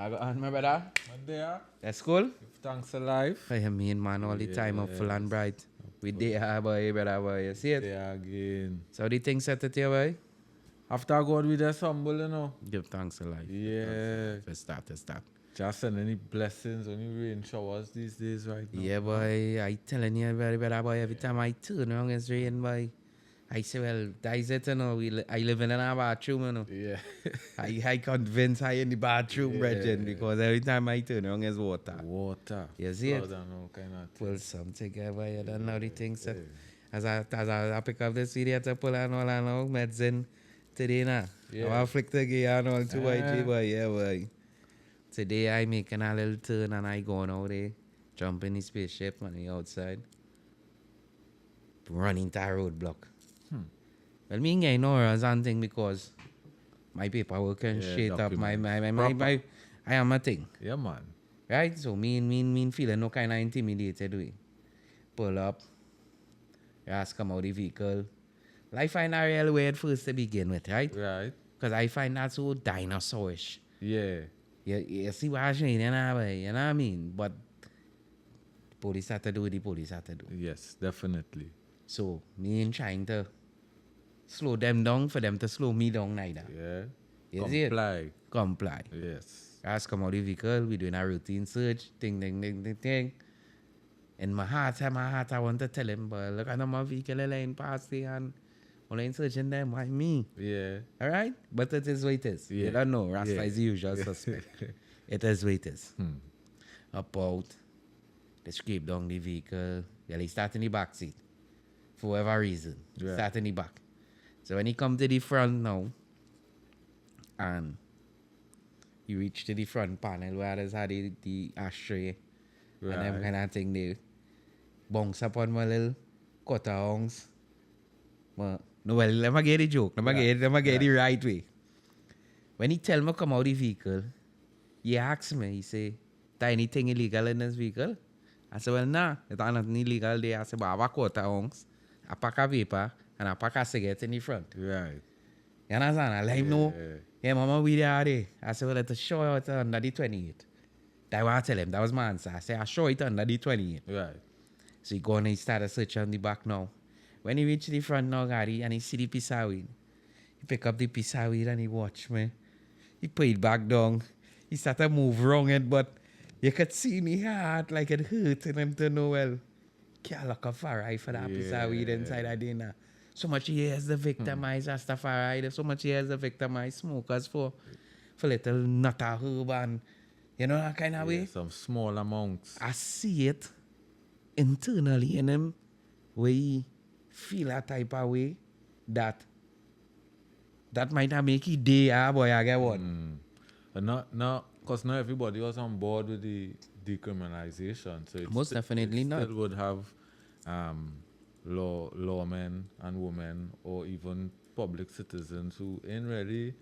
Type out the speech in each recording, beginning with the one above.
I got on, my brother. What there? That's cool. Give thanks alive. I mean, man, all the time up full and bright. We there, boy, brother, boy. You see it? There again. So the thing set it here, boy. After God, we just humble, Give thanks alive. Yeah. Let's start. Just send any blessings, any rain showers these days right now. Yeah, boy. I telling you, brother, boy, every time I turn around, it's rain, boy. I say, well, that is it, you know. I live in a bathroom, you know. Yeah. I convince I in the bathroom, Yeah. Bridget, because every time I turn around, it's water. Water. You see it? Flood and all kind of Pull something together, you don't know the things that... Yeah. As I pick up this video to pull and all and all, medicine today now. Yeah. I want to flick the gear and all 2 boy, yeah, boy. Today I making a little turn and I going out there, jump in the spaceship on the outside, run into a roadblock. Well, me ain't no runs and thing because my paperwork can shake up my I am a thing. Yeah, man. Right? So me feeling no kind of intimidated way. Pull up. Just come out the vehicle. Well, I find that real weird first to begin with, right? Right. Because I find that so dinosaurish. Yeah. You see what I'm saying, you know what I mean? But the police have to do what the police have to do. Yes, definitely. So, me ain't trying to slow them down for them to slow me down neither. Yeah. You see it? Comply. Comply. Yes. Just come out the vehicle, we doing a routine search, ting. In my heart, I want to tell him, but look at my vehicle line past there and only searching them, why me? Yeah. Alright? But it is what it is. Yeah. You don't know, Rasta Yeah. is the usual suspect. It is what it is. Up out, they scrape down the vehicle, they start in the back seat. For whatever reason. Yeah. Start in the back. So when he come to the front now, and you reach to the front panel where there's had the ashtray and them Right. kind of thing, they bounce upon my little quarter ounce. No, well, let me get the joke. Let me get the right way. When he tell me come out the vehicle, he asks me, he say, "Is anything illegal in this vehicle?" I said, well, nah, it's not nothing illegal there. I said, but I have a quarter ounce, a pack of paper, and a pack of cigarettes in the front. Right. You understand? I let him know. Yeah, mama, we there. I said, well, let's show it under the 28. That's what I tell him. That was my answer. I said, I show it under the 28. Right. So he go and he started searching on the back now. When he reach the front now, Gary, and he see the piece of weed, he pick up the piece of weed and he watch me. He put it back down. He started move wrong it, but you could see in his heart like it hurting him to know, well, can't look up for right for that piece of weed inside of dinner. So much he has the victimized Rastafari. There's so much he has the victimized smokers for little nutter herb and you know that kind of way. Some small amounts. I see it internally in him where he feel that type of way that might not make it day, boy, I get one. And not because not everybody was on board with the decriminalization. So it Most definitely not. Still would have lawmen and women or even public citizens who ain't really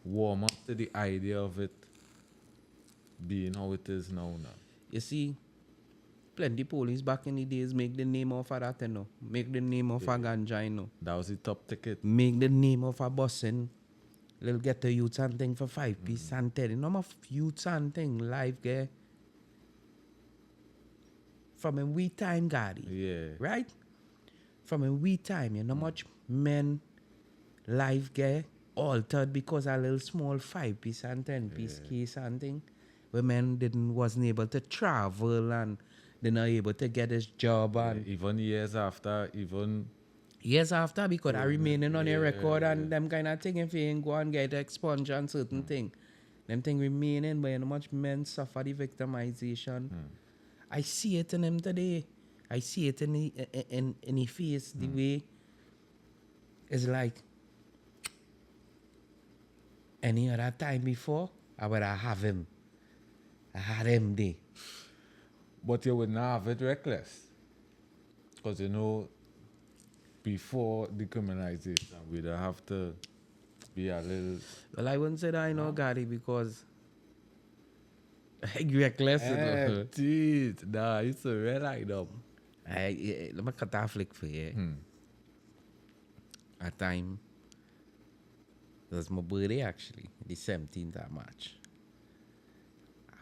warm up to the idea of it being how it is now. You see, plenty police back in the days make the name of a that, you know. Make the name of a ganja, you know. That was the top ticket. Make the name of a busing. Little get the youths and thing for 5 piece and 10. No more youths and thing live there. From a wee time, Gary. Yeah. Right? From a wee time, you know much men life get altered because a little small 5 piece and 10 piece case and thing. Women wasn't able to travel and they're not able to get his job and Even years after, years after because I remaining on your record and them kind of thing if you ain't go and get expunged on certain thing. Them thing remaining, but you know much men suffer the victimization. I see it in him today. I see it in the face, the way it's like any other time before, I would have him. I had him there. but you would not have it reckless. Because before decriminalization, we'd have to be a little... Well, I wouldn't say that I know Gary because reckless. Dude, nah, it's a red light up. Let me cut a flick for you. A time, it was my birthday actually, the 17th of March.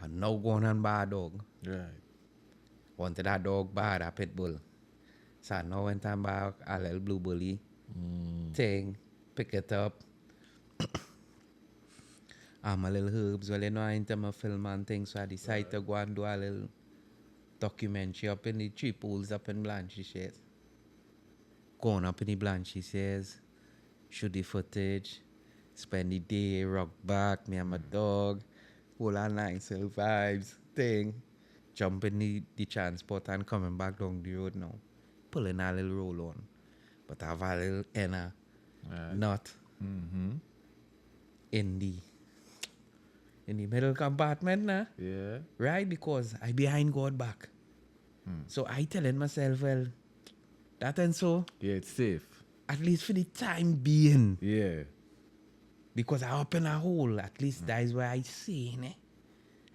And now going on buy a dog. Right. Wanted that dog bad, a pit bull. So now went and buy a little blue bully thing, pick it up. My little herbs, well, you know, I into my film and things, so I decided to go and do a little documentary up in the tree pools up in Blanchisseuse. Going up in the Blanchisseuse, shoot the footage, spend the day, rock back, me and my dog, all our nice little vibes, thing. Jump in the transport and coming back down the road now. Pulling a little roll on. But I have a little inner Right. nut Mm-hmm. in the middle compartment now. Yeah. Right? Because I behind God back. So I telling myself, well, that and so, Yeah, it's safe. at least for the time being. Yeah. Because I up in a hole, at least that is what I see, ne?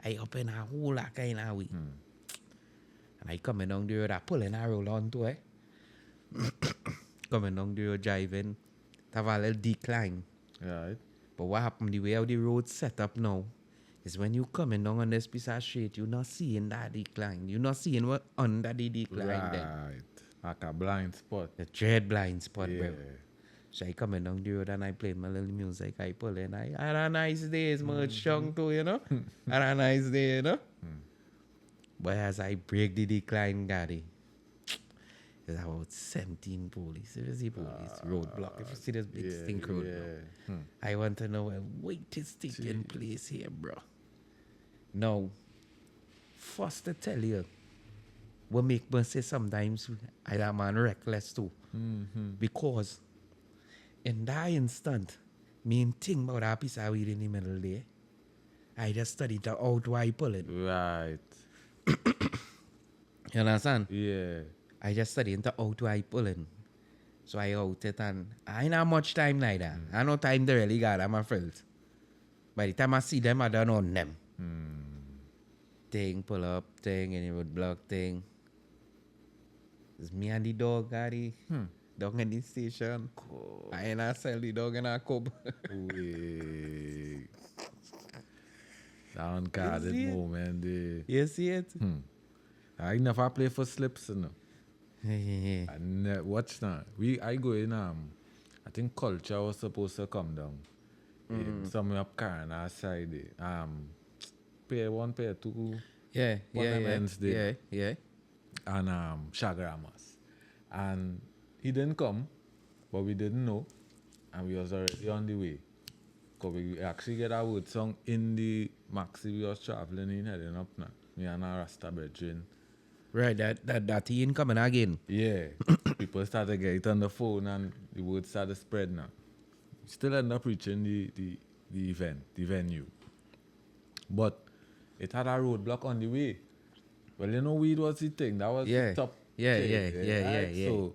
I up in a hole that kind of way. And I coming down the road, I pulling a roll onto it. Coming down the road driving, have a little decline. Right. But what happened, the way how the road set up now, is when you coming down on this piece of street, you're not seeing that decline. You're not seeing what under the decline then. Right. Like a blind spot. The dread blind spot, Yeah. bro. So I coming down the road and I played my little music. I pull in. I had a nice day. It's much strong too, you know. Had a nice day, you know. But as I break the decline, Gary, there's about 17 police. If you see police, roadblock. If you see this big stink roadblock. I want to know what is taking place here, bro. Now, first to tell you, what make me say sometimes I am man reckless too. Because in that instant, me think about that piece of weed in the middle there. I just studied the out why I pull it. Right. You understand? Yeah. I just studied the out why I pull it. So I out it and I ain't have much time like that. I no time to really got I'm afraid. By the time I see them, I don't own them. Thing, pull up, thing, any roadblock thing. It's me and the dog, Gary. Dog in the station. I ain't a sell the dog in a cub. Wait. That unguarded see it? moment there. You see it? I never play for slips, you know. Yeah. I watch that. I go in, I think culture was supposed to come down. Somewhere up Karana side there. Pair 1, pair 2. Yeah, One yeah, of them yeah. ends there. Yeah. And Shagramas. And he didn't come, but we didn't know. And we was already on the way. Because we actually get our wood song in the maxi we was traveling in, heading up now. Me and our Rasta brethren. Right, that he ain't coming again. Yeah. People started to get it on the phone and the word started to spread now. Still end up reaching the event, the venue. But it had a roadblock on the way. Well, you know, weed was the thing. That was Yeah. the top Yeah, thing, yeah. So,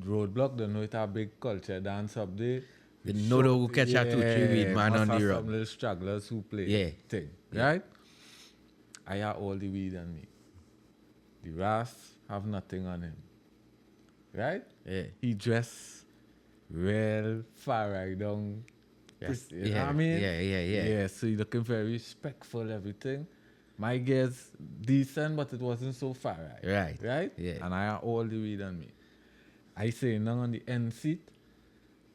roadblock, don't know it a big culture dance up there. They know who catch a 2-3 weed man must on have the some road. little stragglers who play Yeah. thing, Yeah. right? I have all the weed on me. The Ras have nothing on him, right? Yeah. He dress well far right down. Yes. You know what I mean? Yeah. Yeah, so he looking very respectful, everything. My gear's decent, but it wasn't so far right. Right? Yeah. And I have all the weed on me. I saying down on the end seat.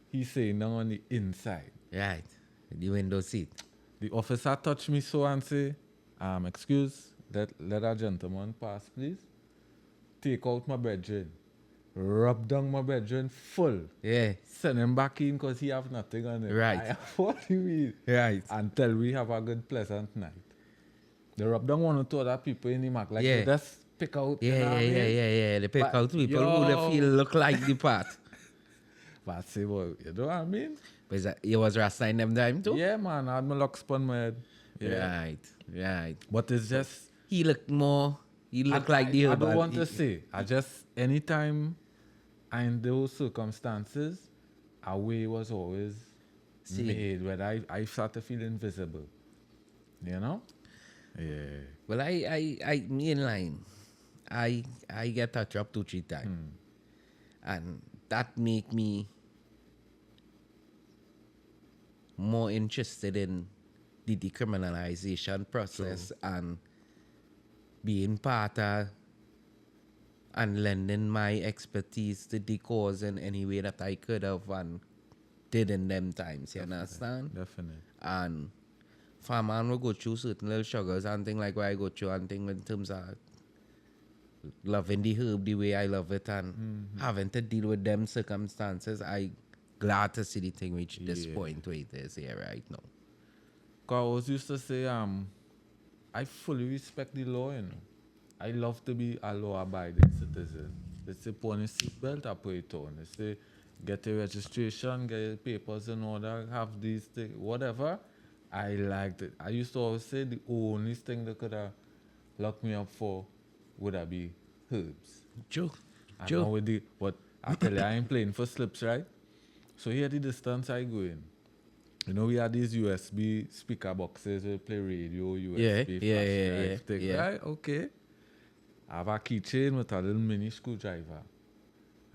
He saying down on the inside. Right. The window seat. The officer touched me so and say, excuse, let a gentleman pass, please. Take out my brethren. Rub down my brethren full. Yeah. Send him back in because he have nothing on him. Right. I have all the weed. Right. Until we have a good, pleasant night. They rub down one or two other people in the mark. Like, Yeah. they just pick out. you know what I mean? Yeah. They pick But out people who yo. they feel look like the part. But I say, well, you know what I mean? But is that, you was Rasta in them time too? Yeah, man. I had my locks on my head. Yeah. Right. But it's just... He look like the I herbal. don't want to say. I just, anytime in those circumstances, a way was always made where I start to feel invisible. You know? Yeah. Well, me in line, I get touched up 2-3 times. And that make me more interested in the decriminalization process and being part of and lending my expertise to the cause in any way that I could have and did in them times, you understand? Definitely. And for a man will go through certain little struggles and things like what I go through and things in terms of loving the herb the way I love it and having to deal with them circumstances, I glad to see the thing reach this point where it is here right now. Cause I always used to say, I fully respect the law, you know. I love to be a law-abiding citizen. They say put on a seatbelt, I put it on. They say get a registration, get your papers in order, have these things, whatever. I liked it. I used to always say the only thing that could have locked me up for would have be herbs. True. I know with the, but I tell you, I ain't playing for slips, right? So here the distance I go in. You know, we had these USB speaker boxes where we play radio, USB, flash drive thing, right? Okay. I have a keychain with a little mini screwdriver.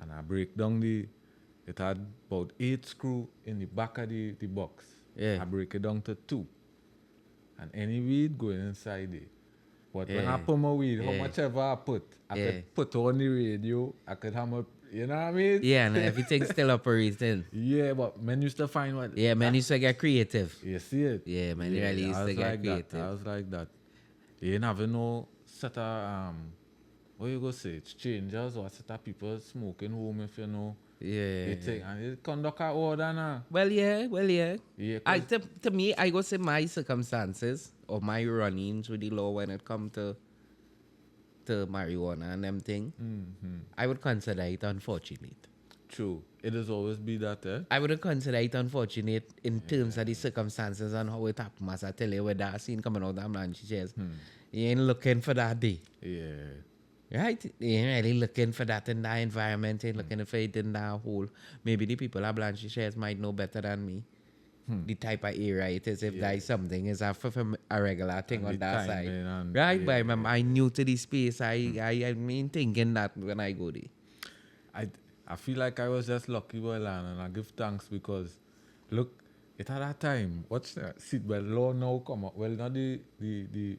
And I break down it had about 8 screws in the back of the box. Yeah. I break it down to 2. And any weed going inside it. But when I put my weed, how much ever I put, I could put on the radio, I could have my, you know what I mean? Yeah, and everything's still operating. Yeah, but men used to find what. Yeah, man used to get creative. You see it? Yeah, man really used to get creative. I was like that. You ain't having no set of, what you go say, strangers or set of people smoking home if you know. Yeah. You take, and you conduct an order now. Well, yeah. Yeah, To me, I go say my circumstances or my run-ins with the law when it come to marijuana and them thing, I would consider it unfortunate. True. It has always be that, eh? I would consider it unfortunate in terms of the circumstances and how it happened. As I tell you, with that scene coming out of Blanche shares, you ain't looking for that day. Yeah. Right? You ain't really looking for that in that environment, ain't looking for it in that hole. Maybe the people at Blanche shares might know better than me. The type of area it is, if there is something, is a regular thing on that side. Right? But remember, I'm new to this space. I mean thinking that when I go there. I feel like I was just lucky, well, and I give thanks because, look, at that time, what's the seatbelt law now come up? Well, not the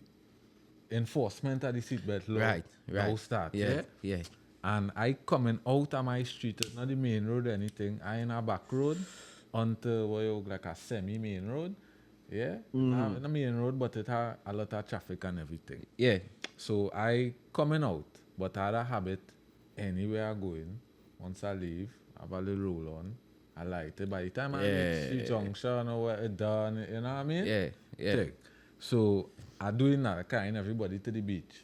enforcement of the seatbelt law now start. Yeah. And I coming out of my street, it's not the main road or anything. I in a back road onto what you like a semi-main road. Yeah? Not the main road, but it had a lot of traffic and everything. Yeah. So I coming out, but I had a habit anywhere I going. Once I leave, I have a little roll on. I light it. By the time I reach the junction or where it done, you know what I mean? Yeah. Take. So I doing that, carrying everybody to the beach.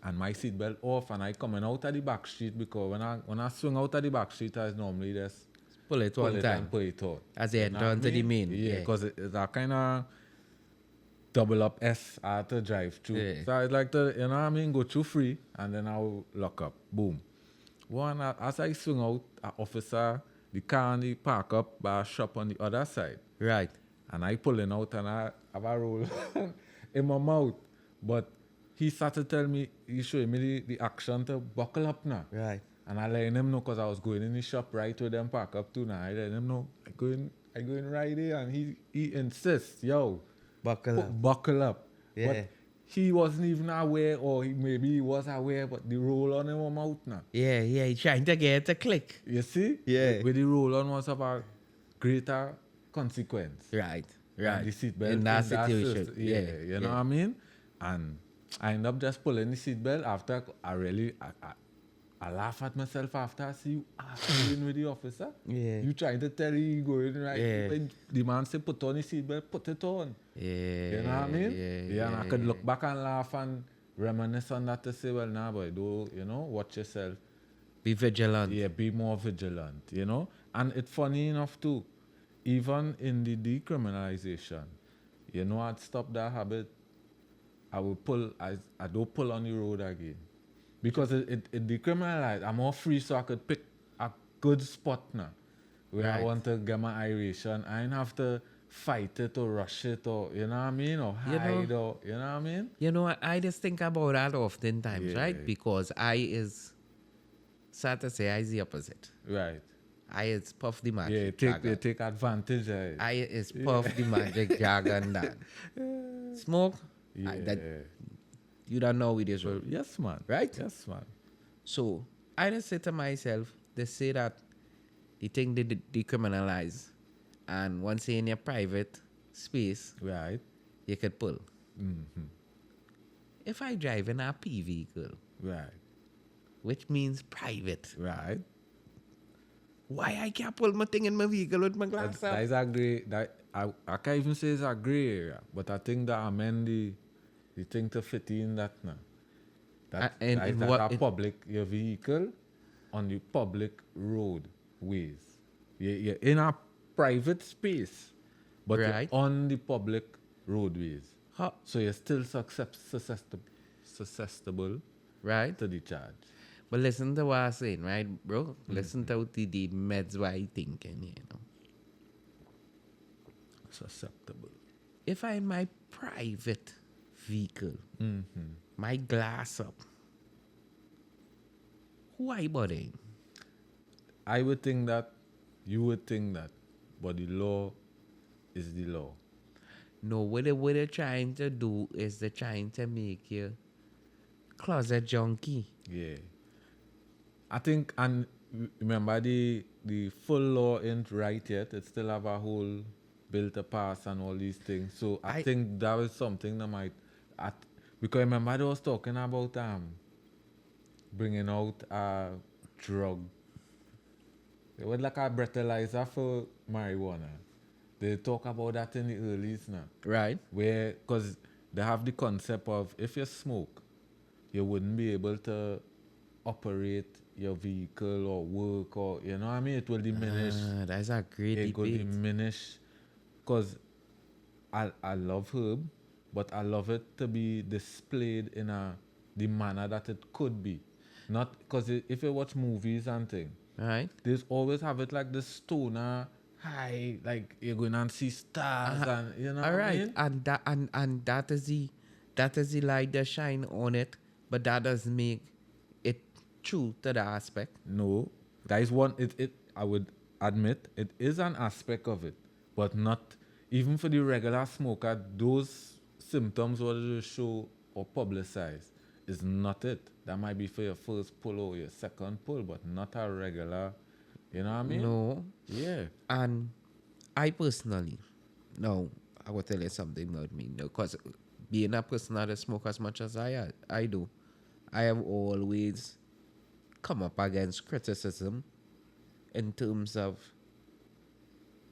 And my seatbelt off and I coming out of the back street because when I swing out of the back street, I normally just pull it one time. And pull it out. As they enter onto the main. Yeah, because it's a kind of double up S I had to drive through. Yeah. So I'd like to, you know what I mean, go through free and then I'll lock up. Boom. One, as I swing out, an officer, the car and the park up by a shop on the other side. Right. And I pulling out and I have a roll in my mouth. But he started telling me, he showing me the action to buckle up now. Right. And I letting him know because I was going in the shop right with them park up too now. I letting him know I going right there and he insists, yo, buckle up. Yeah. But he wasn't even aware, or maybe he was aware, but the roll on him out now. Yeah, he's trying to get it to click. You see? Yeah. With the roll on was of a greater consequence. Right. And the seatbelt. In that situation. You know what I mean? And I end up just pulling the seatbelt after I laugh at myself after I see you arguing with the officer. Yeah. You trying to tell you going right. Yeah. When the man say put on the seatbelt, put it on. Yeah. You know what I mean? Yeah, and I could look back and laugh and reminisce on that to say, well, nah, boy, do, you know, watch yourself. Be vigilant. Yeah, be more vigilant, you know? And it's funny enough too, even in the decriminalization, you know, I'd stop that habit. I don't pull on the road again. Because it decriminalized. I'm more free so I could pick a good spot now where I want to get my aeration. I ain't have to fight it or rush it or, you know what I mean? Or hide or, you know what I mean? You know, I just think about that oftentimes, right? Because I is, sad to say, I is the opposite. Right. I is Puff the Yeah, Magic they Dragon. take advantage of it. I is Puff the Magic Dragon that. Smoke, that Yeah. you don't know with this Well, road. yes, man. Right? Yes, man. So I just say to myself, they say that the thing they decriminalize, and once you're in your private space, Right. you could pull. Mm-hmm. If I drive in a P vehicle, Right. which means private, Right. why I can't pull my thing in my vehicle with my That, glass that up? is a gray. That I can't even say it's a gray area, but I think that amend the thing to fit in that now. And That is in that what? a public your vehicle on the public roadways. You're in a private space, but you're Right. on the public roadways. How, So you're still susceptible right? to the charge. But listen to what I'm saying, right, bro? Listen to the meds what I thinking, you know. Susceptible. If I in my private vehicle, my glass up, who I bothering? I would think that, you would think that, but the law is the law. No, what they're trying to do is they're trying to make you closet junkie. Yeah. I think, and remember the full law ain't right yet. It still have a whole bill to pass and all these things. So I I- think that was something that might, because remember they was talking about bringing out a drug. It was like a breathalyzer for marijuana. They talk about that in the earlies now. Right. Where, because they have the concept of if you smoke, you wouldn't be able to operate your vehicle or work, or, you know what I mean? It will diminish. That's a great It will debate. diminish. Because I love herb, but I love it to be displayed in the manner that it could be. Not because if you watch movies and thing, Right. they always have it like the stoner high, like you're going and see stars and you know All what I right, mean? and that is the light that shine on it, but that doesn't make it true to the aspect. No, that is one. It I would admit it is an aspect of it, but not even for the regular smoker. Those symptoms what they show or publicize is not it. That might be for your first pull or your second pull, but not a regular. You know what I mean? No, Yeah. and I personally, no, I will tell you something about me. No, because being a person that smoke as much as I do, I have always come up against criticism in terms of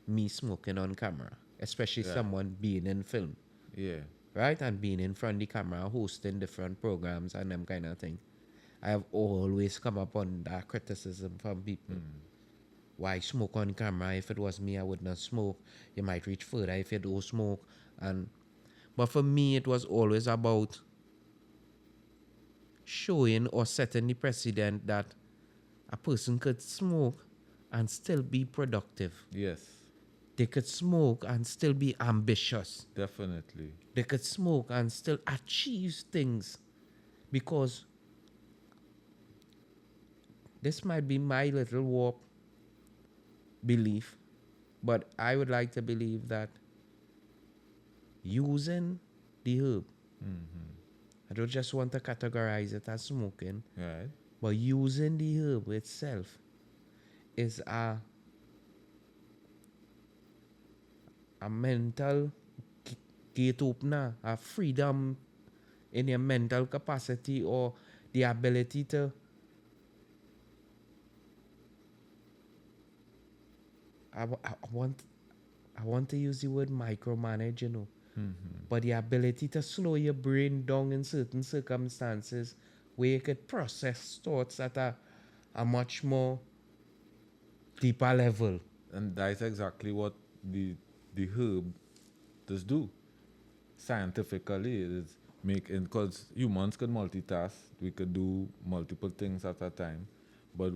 me smoking on camera, especially Yeah. someone being in film. Yeah. Right? And being in front of the camera, hosting different programs and them kind of thing. I have always come upon that criticism from people. Why smoke on camera? If it was me, I would not smoke. You might reach further if you don't smoke. But for me, it was always about showing or setting the precedent that a person could smoke and still be productive. Yes. They could smoke and still be ambitious. Definitely. They could smoke and still achieve things, because this might be my little warped belief, but I would like to believe that using the herb, I don't just want to categorize it as smoking, Right. but using the herb itself is a mental gate opener, a freedom in your mental capacity, or the ability to I want to use the word micromanage, you know, but the ability to slow your brain down in certain circumstances where you could process thoughts at a much more deeper level. And that's exactly what the herb does do. Scientifically, it is making, because humans could multitask, we could do multiple things at a time, but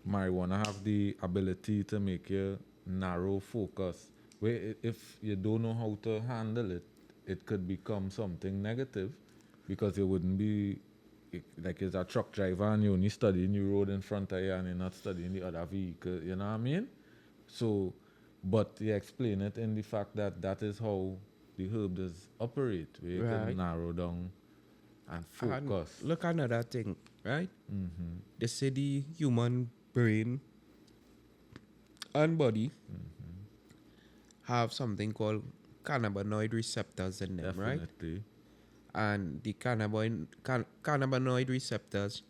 marijuana have the ability to make you narrow focus. Where if you don't know how to handle it, it could become something negative, because you wouldn't be like you're a truck driver and you only studying the road in front of you and you're not studying the other vehicle, you know what I mean? So, but you explain it in the fact that that is how the herb does operate, where you Right. can narrow down and And focus. look another thing, right? They say the human brain and body have something called cannabinoid receptors in them, right? Definitely. And the cannabinoid receptors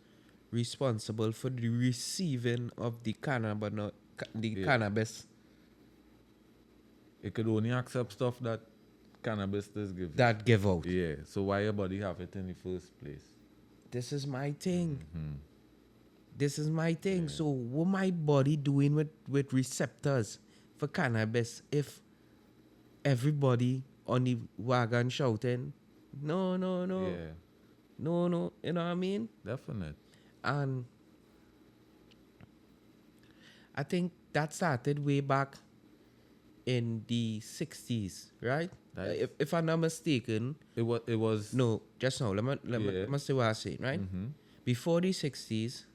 responsible for the receiving of the Yeah. cannabis It could only accept stuff that cannabis does give you. that give out. Yeah. So why your body have it in the first place? This is my thing. This is my thing. So what my body doing with receptors for cannabis if everybody on the wagon shouting, no, no, no, Yeah. no, you know what I mean? Definite. And I think that started way back in the 60s, right? That- If I'm not mistaken, It was no, just now, let Yeah. me say what I say, right? Before the 60s,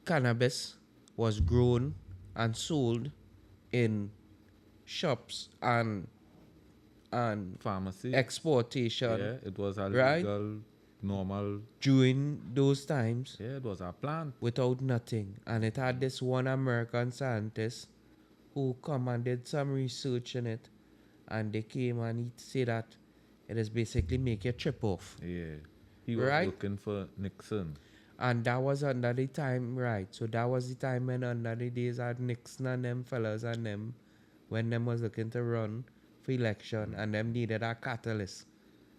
cannabis was grown and sold in shops and pharmacy. exportation Yeah, it was a right? legal, normal. during those times Yeah, it was a plant. without nothing. And it had this one American scientist who come and did some research in it. And they came and he said that it is basically make you trip off. Yeah, he was Right? looking for Nixon. And that was under the time, right? So that was the time when under the days had Nixon and them fellas and them, when them was looking to run for election and them needed a catalyst,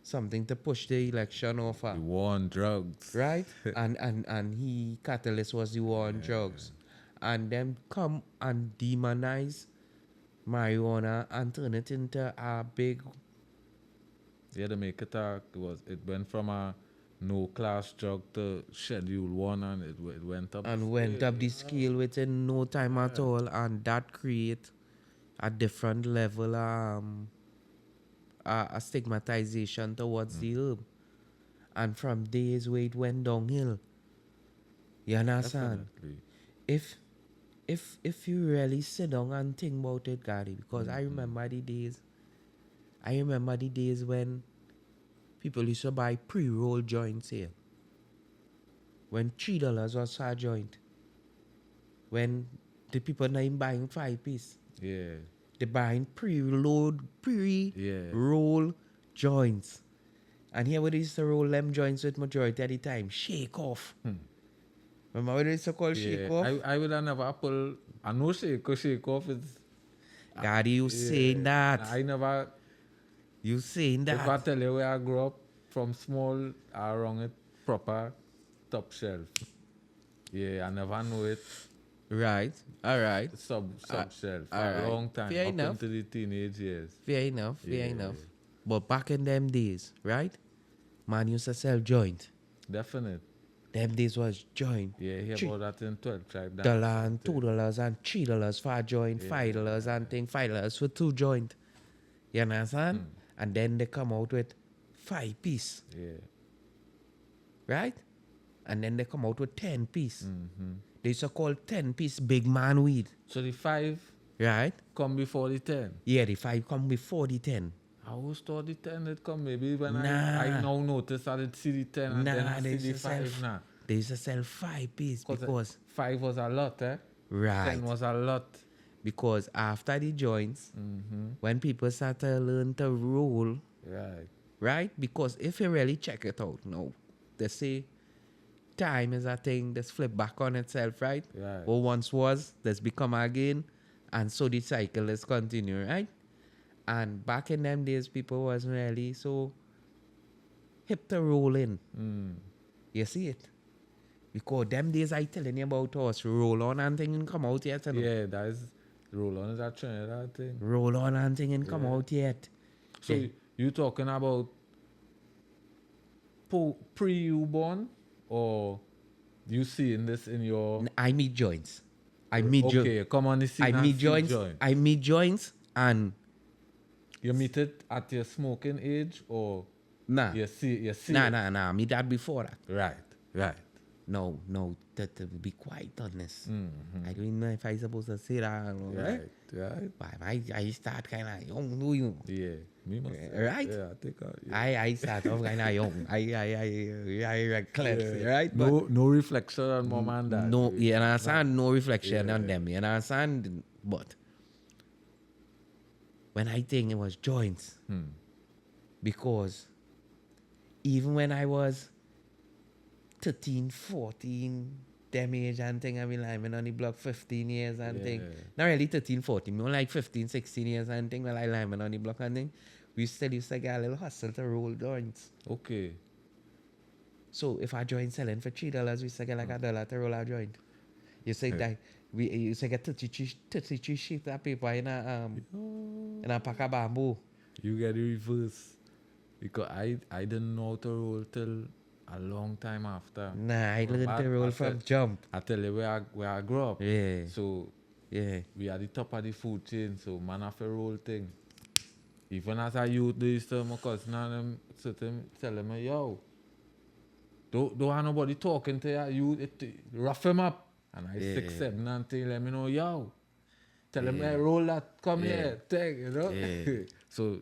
something to push the election off The of, war on drugs. right? and he catalyst was the war on drugs, and them come and demonize marijuana and turn it into a big Yeah, to make it it went from a no class drug to schedule one, and it went up. and went up the scale within no time at all, and that create a different level a stigmatization towards the herb, and from days where it went downhill. You understand? Definitely. If you really sit down and think about it, Gary, because I remember the days when people used to buy pre-roll joints here, when $3 was a joint, when the people not even buying 5-piece, Yeah, they buying pre-roll joints. And here we used to roll them joints with majority of the time. Shake off. Remember what they used to call shake off? I would have never pull. I know shake off is. God, you saying that. I never. You saying If I that. tell you where I grew up from small, I rung it proper top shelf. Yeah, I never know it Right. All right. sub shelf for alright. a long time. Fair up enough. into the teenage years. Fair enough. Fair Yeah. enough. But back in them days, right? Man used to sell joint. Definite. Them days was joint. Yeah, hear Three- about that in 12 tribe. $1 and $2 and $3 for a joint, $5 and thing, $5 for 2 joint. You understand? And then they come out with 5-piece, Yeah. right? And then they come out with 10-piece. They used to call 10-piece big man weed, So the 5 right? come before the 10. Yeah, the 5 come before the 10. I always thought the 10 would come. Maybe when Nah. I now notice I did see the 10 and then I they see the used to sell 5 now. They used to sell 5-piece because 5 was a lot, eh? right. 10 was a lot. Because after the joints, when people start to learn to roll, Right. right? Because if you really check it out now, they say time is a thing that's flip back on itself, right? Right. What once was, that's become again, and so the cycle is continue, right? And back in them days, people wasn't really so hip to roll in. You see it? Because them days I telling you about us, roll on and thing and come out yet. You know? Yeah, that is roll on is a Trinidad thing. Roll on and thing and come out yet. So Yeah. you talking about pre you born, or you seeing this in your? I meet joints. I meet joints. Okay, come on the scene. I and meet see joints. joint. I meet joints and You meet it at your smoking age, or Nah. You see Nah. Me dad before that. Right. No, to be quite honest. I don't even know if I supposed to say that. Right? Right. But I start kind of young, do you? Yeah. Me must Right? Yeah, I think yeah. I start off kind of young. I reckless, Yeah. right? No reflection on mom and dad. No, you understand? No reflection on Yeah. them. You understand? But when I think it was joints, because even when I was 13, 14, them age and thing, I mean, lineman on the block 15 years and thing. Yeah. Not really 13, 14, more like 15, 16 years and thing, when I lineman on the block and thing. We still used to get a little hustle to roll joints. Okay. So if our joint selling for $3, we used to get like $1 to roll our joint. You say that we used to get 33 sheets of paper in a pack of bamboo. You get the reverse. Because I didn't know how to roll till a long time after. Nah, I learned But to roll I from tell- jump. I tell you where I grew up. Yeah. So Yeah. we are the top of the food chain, so man have a roll thing. Even as a youth, they used to my cousin and them certain tell them, yo, don't have nobody talking to you, rough him up. And I 6, 7 and thing, let me know, yo. Tell him, hey, roll that, come here, take, you know. Yeah. So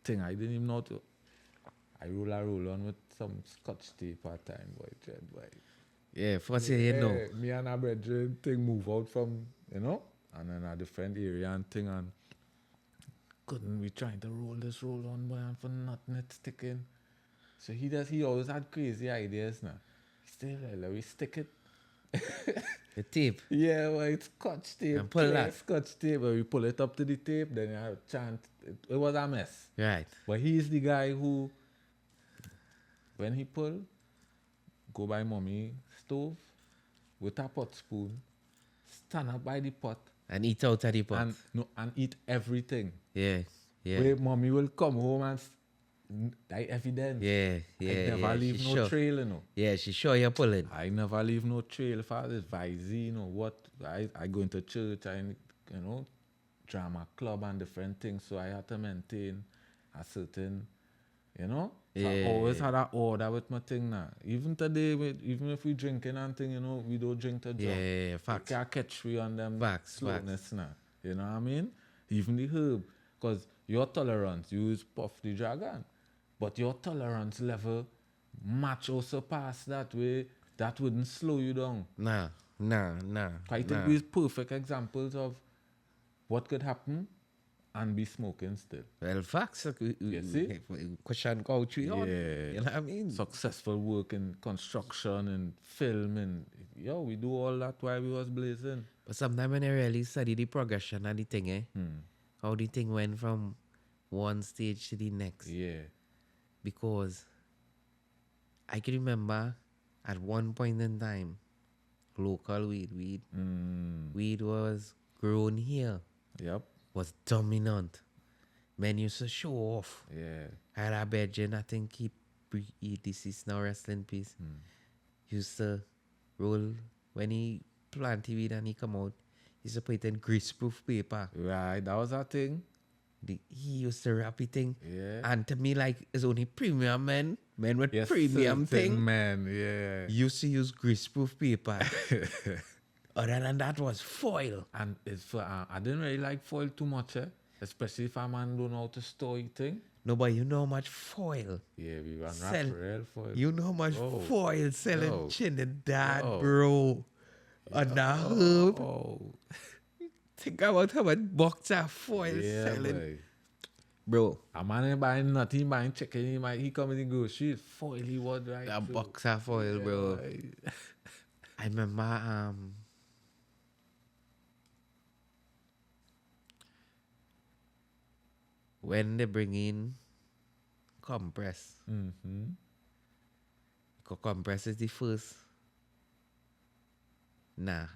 thing I didn't even know to. I roll on with some scotch tape at time, boy, dread, boy. Yeah, first you know. Me and our brethren thing move out from, and then a different area and thing and couldn't be trying to roll on, boy, and for nothing it's sticking. So he always had crazy ideas now. He still let we stick it. The tape. Yeah, well, it's scotch tape. And pull clear that. Scotch tape, but we pull it up to the tape, then you have a chant. It was a mess. Right. But he's the guy who, when he pull, go by mommy stove with a pot spoon, stand up by the pot And eat out of the pot. and eat everything. Yeah. Where mommy will come home and like evidence. Yeah. I never leave she no sure. trail, you know. Yeah, she sure you're pulling. I never leave no trail for this vice, you know, what I go into church, drama club and different things, so I had to maintain a certain, So I always had an order with my thing now. Even today, even if we drinking and thing, we don't drink to drunk. Yeah, facts. You can't catch me on them Facts. slowness now. You know what I mean? Even the herb. Because your tolerance, you use Puff the Dragon. But your tolerance level match or surpass that way, that wouldn't slow you down. Nah. I think these perfect examples of what could happen and be smoking still. Well, facts. You see? Question couch we on. Yeah. You know what I mean? Successful work in construction and film and we do all that while we was blazing. But sometimes when I really study the progression of the thing, how the thing went from one stage to the next. Yeah. Because I can remember at one point in time, local weed was grown here, was dominant. Men used to show off. Yeah. I had a bedroom, I think he deceased now, rest in peace. Used to roll, when he planted weed and he come out, he used to put it in greaseproof paper. Right, that was that thing. He used to wrap it thing. Yeah. And to me, like, it's only premium men with premium thing. Man, yeah. Used to use greaseproof paper. Other than that was foil. And it's for I didn't really like foil too much, especially if a man don't know how to store it thing. No, but you know how much foil. Yeah, we run Sell- real foil. You know how much foil selling Yo. Trinidad, Yo. bro. On the herb. Oh, Think about how much box of foil yeah, selling. boy. Bro, A man ain't buying nothing, he buying chicken, he come in the grocery, foil he was right. a through. box of foil, bro. boy. I remember when they bring in compress. Mm-hmm. Compress is the first. Nah.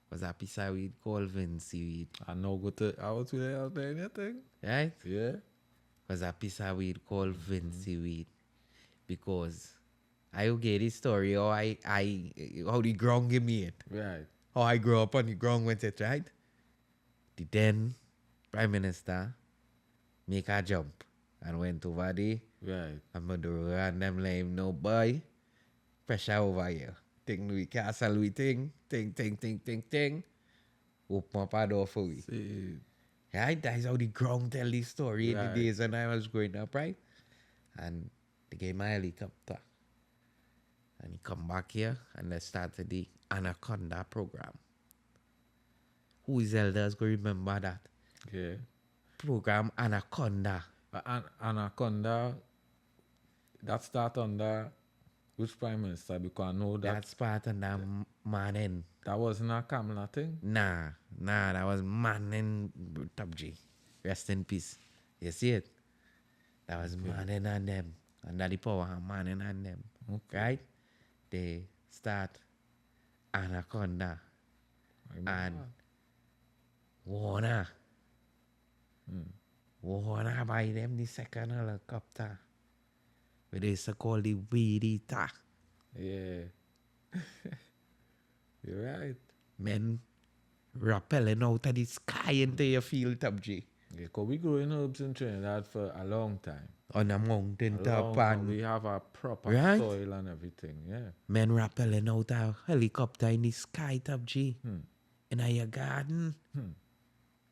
Was a piece of weed called Vinci weed. I know go to out there anything. Right? Yeah. Was a piece of weed called Vinci weed. Because I will get this story how how the ground give me it. Right. How I grew up on the ground with it, right? The then Prime Minister make a jump. and went over there. Right. And Maduro and them let him know, boy, pressure over here. Think we castle we ting. Open up a door for we. See, Right? That's how the ground tell the story in the Right. days when I was growing up, right? And they gave my helicopter. And he come back here and they started the Anaconda program. Who is elders going to remember that? yeah. Program Anaconda. Anaconda, that start under which prime minister? Because I know that That's part of that Manning. that wasn't a Kamala thing. Nah, that was Manning Top G. Rest in peace. You see it? That was Manning and them. Under the power of Manning and them. Okay. Right? They start Anaconda and Warner. Warner buy them the second helicopter. Where they used to call the Weed Eater. Yeah. You're right. Men rappelling out of the sky into your field, Top G. Yeah, because we growing herbs in Trinidad for a long time. On a mountain A top long time. and We have a proper Right? soil and everything. Yeah. men rappelling out a helicopter in the sky, Top G. In your garden.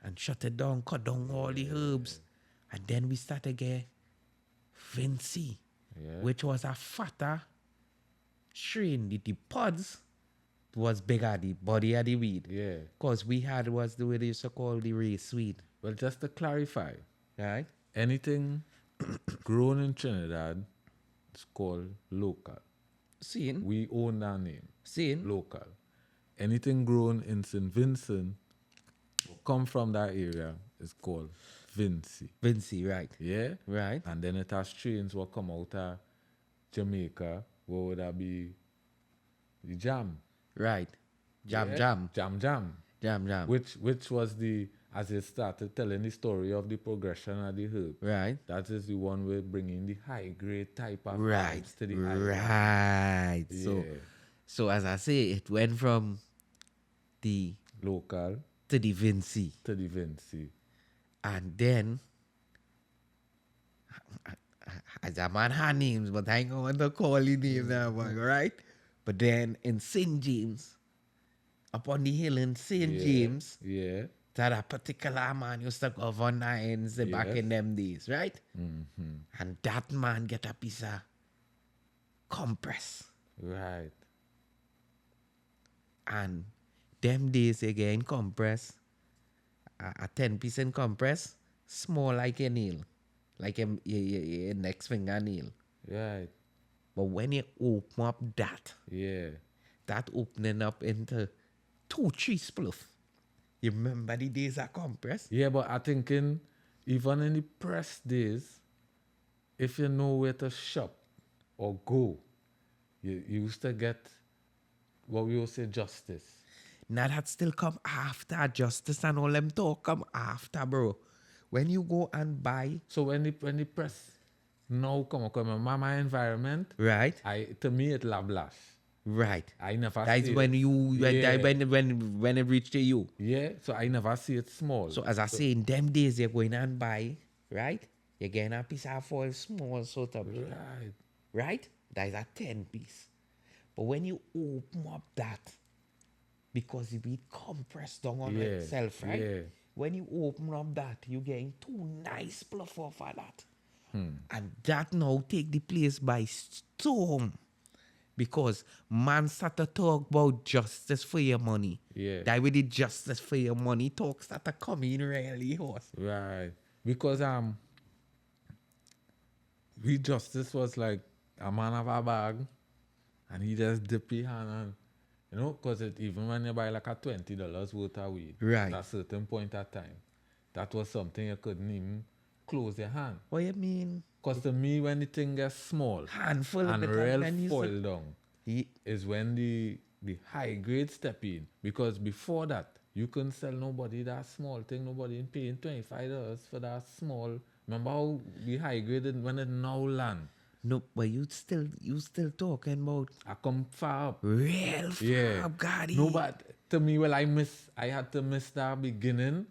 And shut it down, cut down all the herbs. And then we start to get Vinci, Yeah. which was a fatter strain. The pods was bigger, the body of the weed. Yeah. Because we had was the way they used to call the race weed. Well, just to clarify, Right? anything grown in Trinidad is called local. Seeing? We own that name. Seeing? Local. Anything grown in St. Vincent or come from that area is called Vinci. Vinci, right. Yeah? Right. And then it has strains what come out of Jamaica. What would that be? The jam. Right. Jam, Yeah? jam. Jam. Jam. Which was the, as it started telling the story of the progression of the herb. Right. That is the one we're bringing the high grade type of Right. vibes to the island. Right. Yeah. So as I say, it went from the Local to the Vinci. to the Vinci. And then as a man had names, but I ain't going to call the name now, man, right? But then in St. James, up on the hill in St. James, Yeah. that a particular man used to govern the ends back Yes. in them days, right? Mm-hmm. And that man get a piece of compress. Right. And them days again, compress, a 10% compress, small like a nail, like a next fingernail. Right. But when you open up that opening up into 2-3 spliff. You remember the days of compress? Yeah, but I think even in the press days, if you know where to shop or go, you used to get what we would say justice. Now that still come after justice and all them talk come after, bro. When you go and buy, So when the press now come my environment, right? to me it laplash. Right. I never That's see when it. you Yeah. when it reached to you. Yeah, so I never see it small. So as I say, in them days you're going and buy, right? You're getting a piece of foil small sort of, Right. right? That is a 10 piece. But when you open up that, because it be compressed down on itself, right? Yeah. When you open up that, you getting 2 nice bluff off of that. And that now take the place by storm. Because man start to talk about justice for your money. Yeah. That way the justice for your money talk start to come in really horse. Right. Because we justice was like a man have a bag and he just dip his hand and because even when you buy like a $20 worth of weed Right. at a certain point of time, that was something you couldn't even close your hand. What you mean? Because to me, when the thing gets small Handful of and it, real then you foil down, Ye- is when the high grade step in. Because before that, you couldn't sell nobody that small thing. Nobody paying $25 for that small. Remember how the high grade when it now land? No, but you still talking about I come far up. real Yeah. fab, No, but to me, well, I had to miss that beginning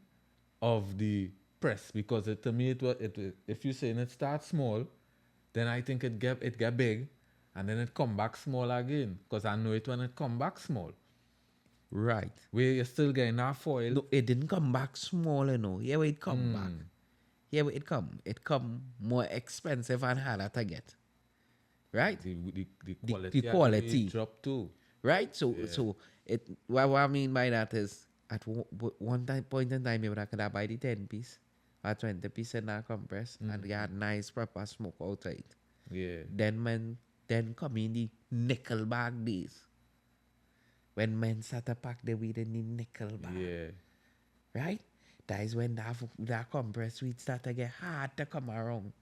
of the press because to me if you're saying it starts small, then I think it get big, and then it come back small again because I know it when it come back small. Right. Where you're still getting that foil. No, it didn't come back small, you know. Here where it come back. Here where it come. It come more expensive and harder to get. Right? The quality, the quality. drop too. Right? So it what I mean by that is at one point in time you could have buy the 10 piece or 20 piece in that compress and you had nice proper smoke outside. Yeah. Then come in the nickel bag days. When men start to pack the weed in the nickel bag. Yeah. Right? That is when that compressed weed start to get hard to come around.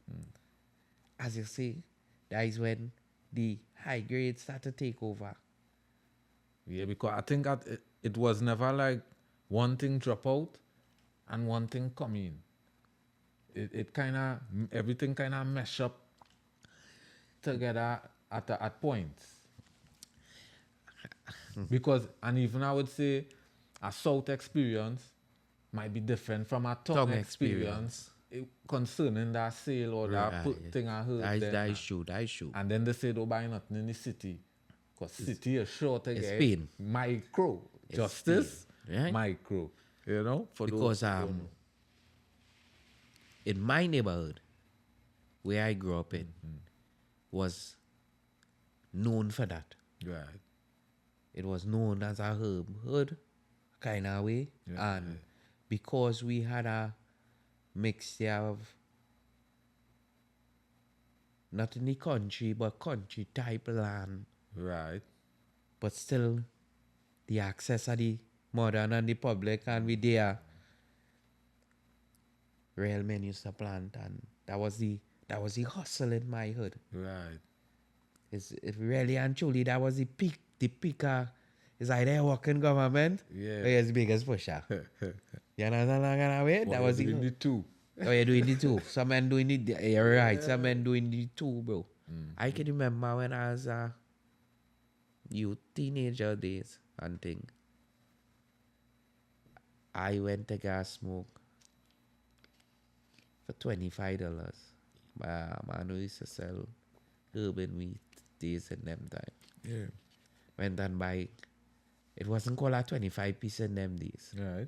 As you see, that is when the high grade start to take over. Yeah, because I think that it was never like one thing drop out and one thing come in. It kind of, everything kind of mesh up together at points. Because, and even I would say, a South experience might be different from a tongue experience concerning that sale or that thing I heard. That is true. And then they say don't buy nothing in the city. Because city is short to get pain. micro. It's Justice, pain, right? micro. You know? Because in my neighborhood, where I grew up in, was known for that. Right. It was known as a hood kind of way. Yeah, and because we had a mixture of not in the country, but country type land, Right. but still the access of the modern and the public, and we there real men used to plant, and that was the hustle in my hood. Right. It really and truly that was the peak. The peaker is either working government Yeah. or you're the biggest pusher. You understand what I'm saying? That was the two. Oh, you're doing the two. Some men doing it. You're right. Some men doing the two, bro. I can remember when I was youth, teenager days and thing. I went to gas smoke for $25. Man who used to sell urban weed days in them time. Yeah. Went and buy. It wasn't called a 25 piece in them days. Right.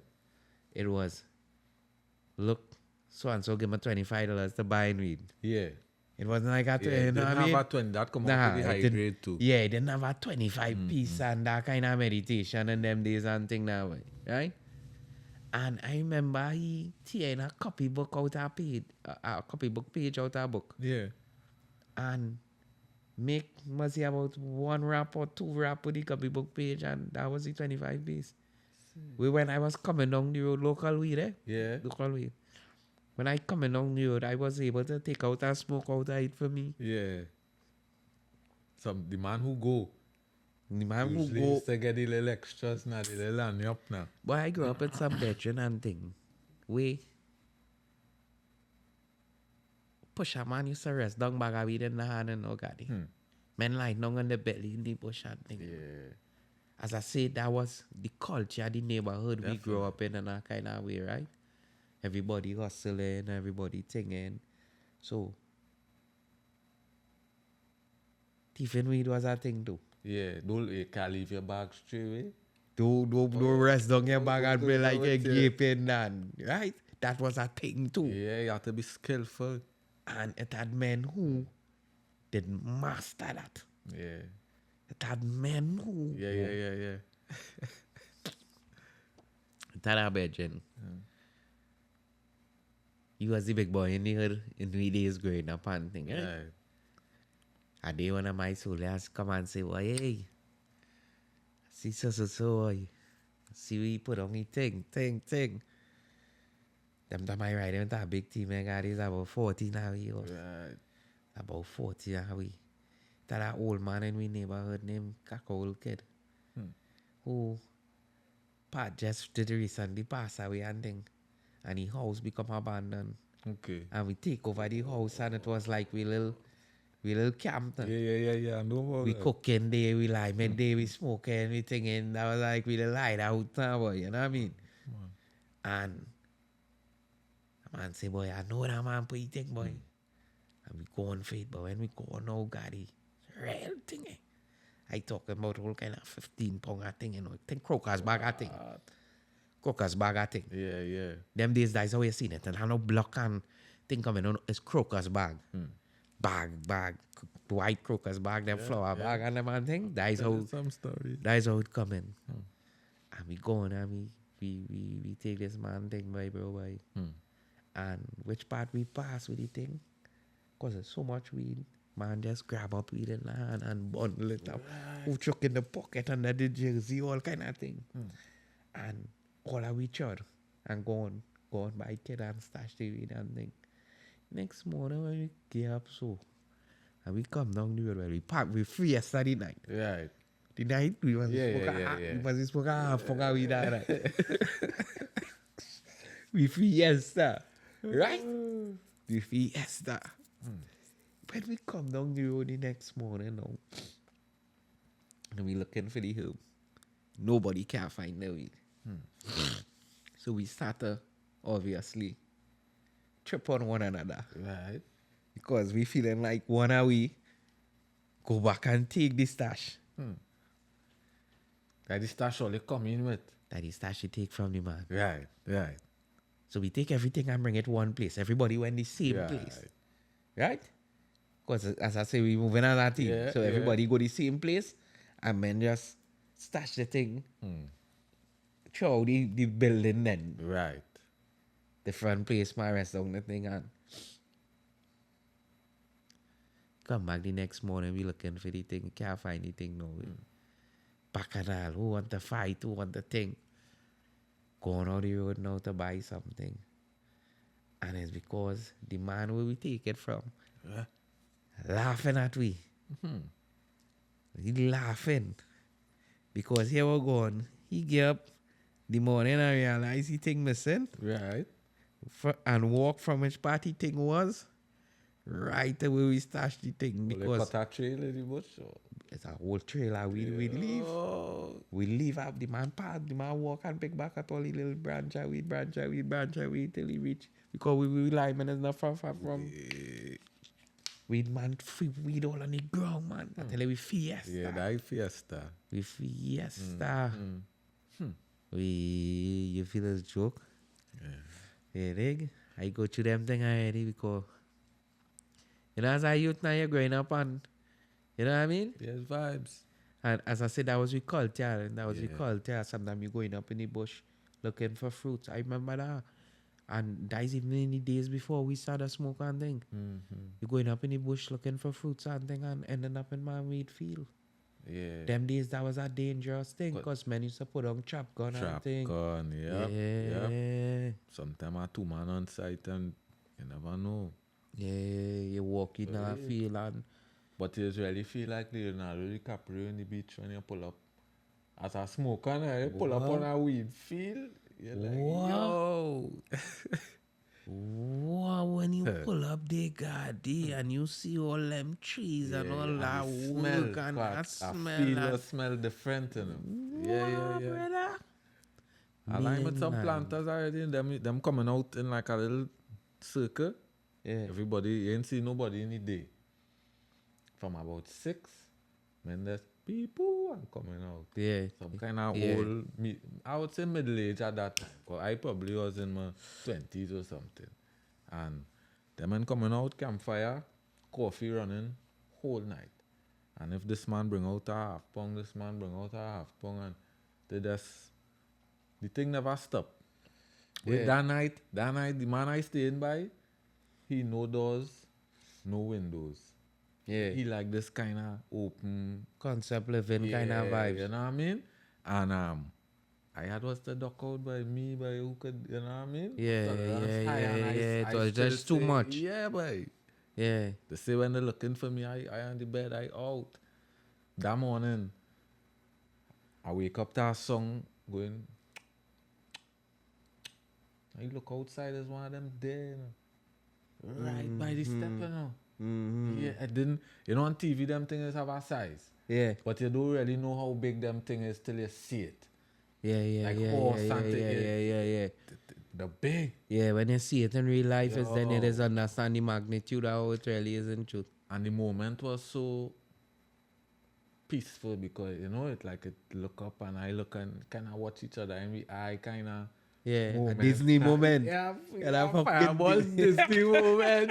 It was, look, so and so give me $25 to buy weed. Yeah. It wasn't like a Yeah, you know what I mean? have a 20, that come out to the it high didn't- grade too. Yeah, it didn't have a 25 piece and that kind of meditation in them days and thing that way, right? And I remember he tearing a copybook out of page, a copybook page out of book, Yeah. and make must see about one rap or two rap with the copybook page, and that was the 25 piece. When I was coming down the road, local weed, Yeah. local weed. When I coming down the road, I was able to take out a smoke out of it for me. Yeah. The man who go. The man who Usually go, used to get the little extras now, the little line up now. but I grew up with some veteran and thing. We push a man used to rest down bag of weed in the hand and no gaddy. Men lying down on the belly in the bush and thing. Yeah. As I said, that was the culture, the neighborhood we grew up in that kind of way, right? Everybody hustling, everybody singing. So, thieving weed was a thing too. Yeah. You can't leave your bag straight away. Don't rest down your bag and play like a yeah. gaping man, right? That was a thing too. Yeah, you have to be skillful. And it had men who didn't master that. Yeah. It had men who... Yeah. It had a bedroom. You was the big boy in the hood in 3 days growing up and thing, right? Yeah. A day one of my soldiers come and say, well, hey, see so, see we put on me thing. Them time I ride into a big team, I got is about 40 now, Right. about 40 now, we. That old man in my neighborhood named Kakol Kid, who just did recently pass away and thing, and the house become abandoned. Okay. And we take over the house and it was like we little camp. Yeah. I know about We that. cooking there, we liming there, we smoking, we thinking that was like we light out now, boy, you know what I mean? And Man say, boy, I know that man put it thing, boy. And we go on for it, but when we go on now, Gary, real thing, eh? I talking about all kind of 15 pound thing, you know. Think crocus bag a thing. Crocus bag a thing. Yeah, yeah. Them days, that's how you seen it. And I know block and thing coming on, it's crocus bag. Bag, white crocus bag, them flower bag and them and thing. That is how Some stories. that is how it coming. And we go on and we take this man thing, boy, bro, boy. And which part we pass with the thing? Because there's so much weed. Man just grab up weed in the hand and bundle it up. Who chuck in the pocket under the jersey, all kind of thing. And all of we chud and go on by kid and stash the weed and thing. Next morning when we get up so and we come down the road where we park, we free yesterday night. Right. The night we was Yeah. we was smoke half fuck we that right. We free yesterday. Right? We free yesterday. When we come down the road the next morning now, and we looking for the herb, nobody can find the weed. So we start to obviously trip on one another. Right. Because we feeling like one of we go back and take the stash. That the stash only come in with. That the stash you take from the man. Right. So we take everything and bring it one place. Everybody went the same Right. place. Right? Because as I say, we moving on that team. Yeah, So everybody go the same place and then just stash the thing. Throw the building then. Right. The front place, my rest down the thing and come back the next morning, we looking for the thing, can't find the thing no way. Back and all, who want to fight, who want the thing. Going on the road now to buy something. And it's because the man where we take it from laughing at we. He laughing. Because here we going, he get up the morning and realize he thing missing. Right. And walk from which part he thing was right to where we stashed the thing Well, because they cut a trail in the bush. Or? it's a whole trailer we leave. We leave up the man path, the man walk and pick back at all the little branch of weed till he reach. Because we linemen is not far from weed man free weed all on the ground, man. I tell you we fiesta. Yeah, that fiesta. We fiesta. We you feel it's joke? Yeah, dig? I go through them thing already because you know as a youth now you're growing up and you know what I mean? Yes, vibes. And as I said, that was with culture and that was with culture. Sometimes you're going up in the bush looking for fruits. I remember that. And that is even in the days before we started smoke and thing. You're going up in the bush looking for fruits and thing and ending up in my weed field. Yeah. Them days that was a dangerous thing because men used to put on trap gun and thing. Gun, yep. Yeah. Sometimes a 2 man on site and you never know. Yeah, you walk in a field and But you really feel like Leonardo DiCaprio on the beach when you pull up. As a smoker, you pull up on a weed field. You're like, yo. wow, when you pull up there, God, and you see all them trees and all that work and that smell. I feel the smell different, you know. Yeah. Brother. I like with some planters already, them coming out in like a little circle. Yeah. Everybody, you ain't see nobody in the day. From about 6, when there's people and coming out. Yeah. Some kind of old, I would say middle age at that time. Because I probably was in my 20s or something. And them men coming out, campfire, coffee running, whole night. And if this man bring out a half pound, this man bring out a half pound, and they just, the thing never stop. With that night, the man I staying by, he no doors, no windows. Yeah. He like this kind of open Concept living kind of vibes. you know what I mean? And I had was the duck out by me, by who could, you know what I mean? Yeah. So that's high and It was still just too say, much. Yeah, boy. Yeah. They say when they're looking for me, I on the bed, I out. That morning, I wake up to a song going, I look outside, there's one of them there, you know? Right by the step, you know? Yeah, I didn't, you know, on TV, them things have a size. Yeah. But you don't really know how big them thing is till you see it. Yeah. Like Yeah. horse and thing, Yeah. The big. Yeah, when you see it in real life, it's then it is Yo. understand the magnitude of how it really is in truth. And the moment was so peaceful because, you know, it like it look up and I look and kind of watch each other and we eye kind of Yeah, a moment. Disney moment. Yeah, Yeah, that fucking fireballs Disney moment.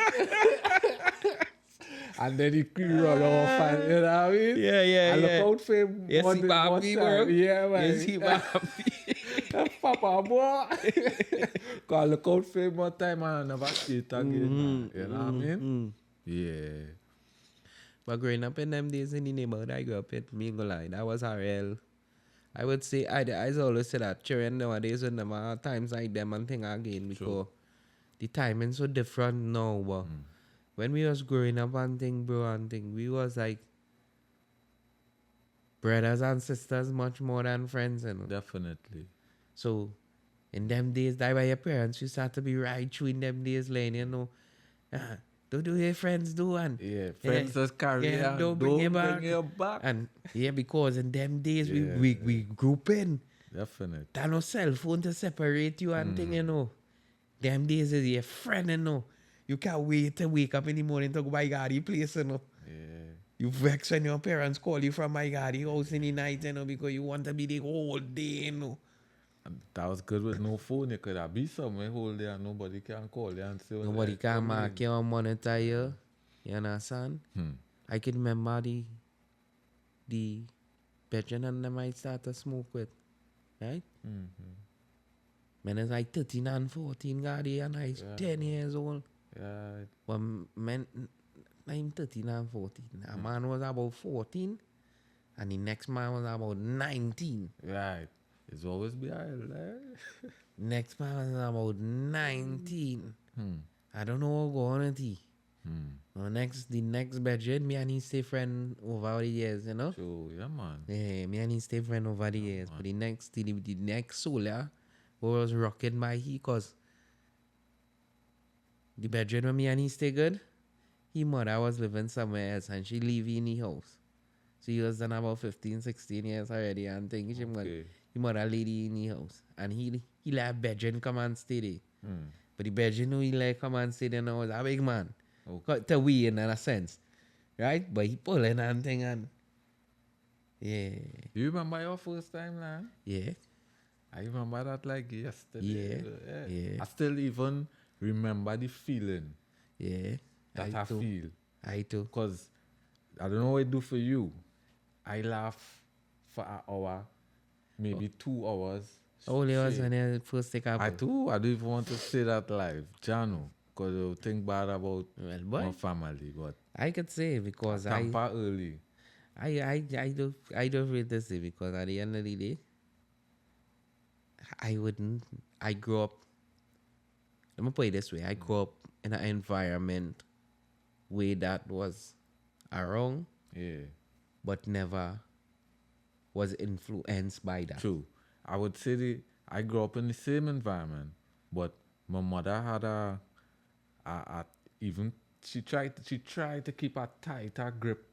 And then he run off and, you know what I mean? Yeah, yeah, I look yeah. out for him. Yes, one he day- one Bobby, time. bro. Yeah, man. Yes, he Bobby. Papa boy. Cause I look out for him one time and I never see it again, man. You know what I mean? Yeah. But growing up in them days in the neighborhood I grew up in, me ain't gonna lie, that was a real. I would say, I always say that children nowadays will never have times like them and thing again because the timing so different now. But when we was growing up and thing, bro, and thing, we was like brothers and sisters much more than friends, you know. Definitely. So in them days, that by your parents, you start to be right through in them days, lane, you know. Don't do your friends do and Yeah, friends just carry yeah, on. don't bring it back. Bring it back. And yeah, because in them days Yeah. we group in. Definitely. There no cell phone to separate you and thing, you know. Them days is your friend, you know. You can't wait to wake up in the morning to go by Gary place, you know. Yeah. You vex when your parents call you from my Gary house in the night, you know, because you want to be the whole day, you know. And that was good with no phone. You could have be somewhere whole day and nobody can call you and say, Nobody can mark you or monitor you. You understand? I can remember the bedroom and them I start to smoke with. Right? When I was like 13 and 14, Gary, and I was 10 years old. Yeah. But men, I'm 13 and 14. A man was about 14, and the next man was about 19. Right. It's always behind, right? Next man was about 19. I don't know what going on. The next bedroom, me and he stay friend over the years, you know? So, yeah, man. Yeah, me and he stay friend over the years. But the next solar was rocking by he, cause the bedroom where me and he stay good, he mother was living somewhere else and she leave in the house. So he was done about 15, 16 years already and things. Okay. He mother lady in the house. And he let bedroom come and stay there. But the bedroom who he let come and stay there now was a big man. Okay. To we in a sense. Right? But he pulling and thing and yeah. You remember your first time, man? Yeah. I remember that like yesterday. Yeah. I still even remember the feeling Yeah. that I feel. I too. Because I don't know what it do for you. I laugh for an hour, maybe 2 hours. All it was straight. when I first take up. I don't even want to say that live, Jano, because you think bad about Well, boy, my family, but I could say because Tampa early. I don't feel to say because at the end of the day, I grew up, let me put it this way, I grew up in an environment where that was around, Yeah, but never was influenced by that. true. I would say I grew up in the same environment, but my mother had even she tried to keep a tighter grip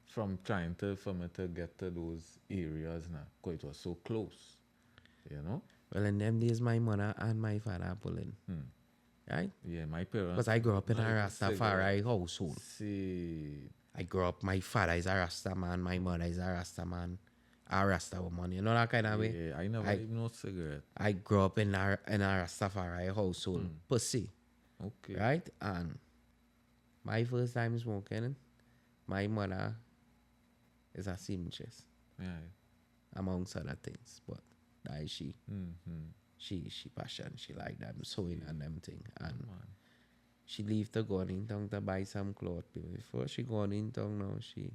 from trying to for me to get to those areas now, because it was so close, you know. Well, in them days, my mother and my father are pulling, right? Yeah, my parents. Because I grew up in a not even Rastafari household. See, I grew up, my father is a Rasta man, my mother is a Rasta man, a Rasta woman, you know that kind of way? yeah, I never even no cigarette. I grew up in a Rastafari household, per se, Okay. right? And my first time smoking, my mother is a seamstress, Yeah. amongst other things, but that is she. Mm-hmm. She passion, she like them sewing and them thing. And Man. she leave to go in town to buy some clothes. Before she go in town now, she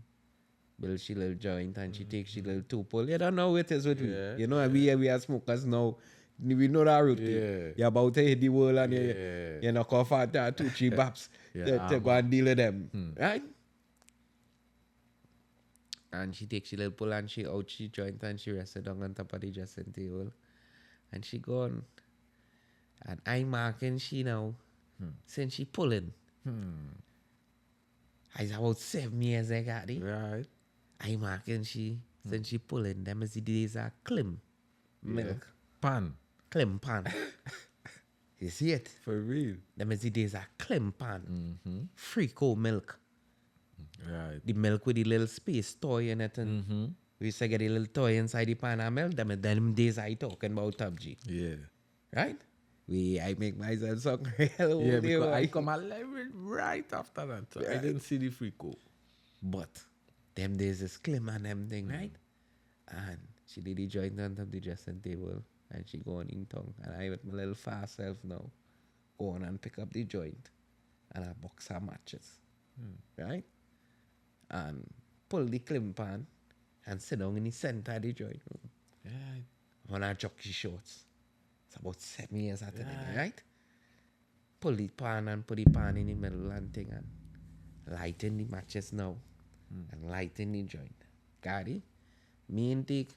build she little joint and she take she little two pull. You don't know what it is with Yeah, we. You know, we are smokers now. We know that routine. Yeah. You're about to hit the world and Yeah. you know, cough out that 2-3 baps Yeah, to go and deal with them. Right? And she take she little pull and she out she joint and she rested down on top of the dressing table. And she gone. And I marking she now. Since she pulling. I about 7 years I got it. Right. I marking she since she pulling. Them is the days of clim milk. Pan. Climpan. You see it? For real. Them is the days of Climpan. Frico milk. Right. The milk with the little space toy in it. And we used to get a little toy inside the pan of milk. Them days I talking about Top G. Yeah. Right? I make myself so real. Yeah, old, because boy. I come alive right after that. So I Right. didn't see the Frico. But them days is Clim and them thing, right? And she did the joint on top of the dressing table and she go on in tongue. And I with my little fast self now go on and pick up the joint and I box her matches. Right? And pull the Clim pan and sit down in the center of the joint room. Yeah. On our jockey shorts. It's about 7 years after that, right? Pull the pan and put the pan in the middle and thing and lighten the matches now. And lighten the joint. Got it? Me and take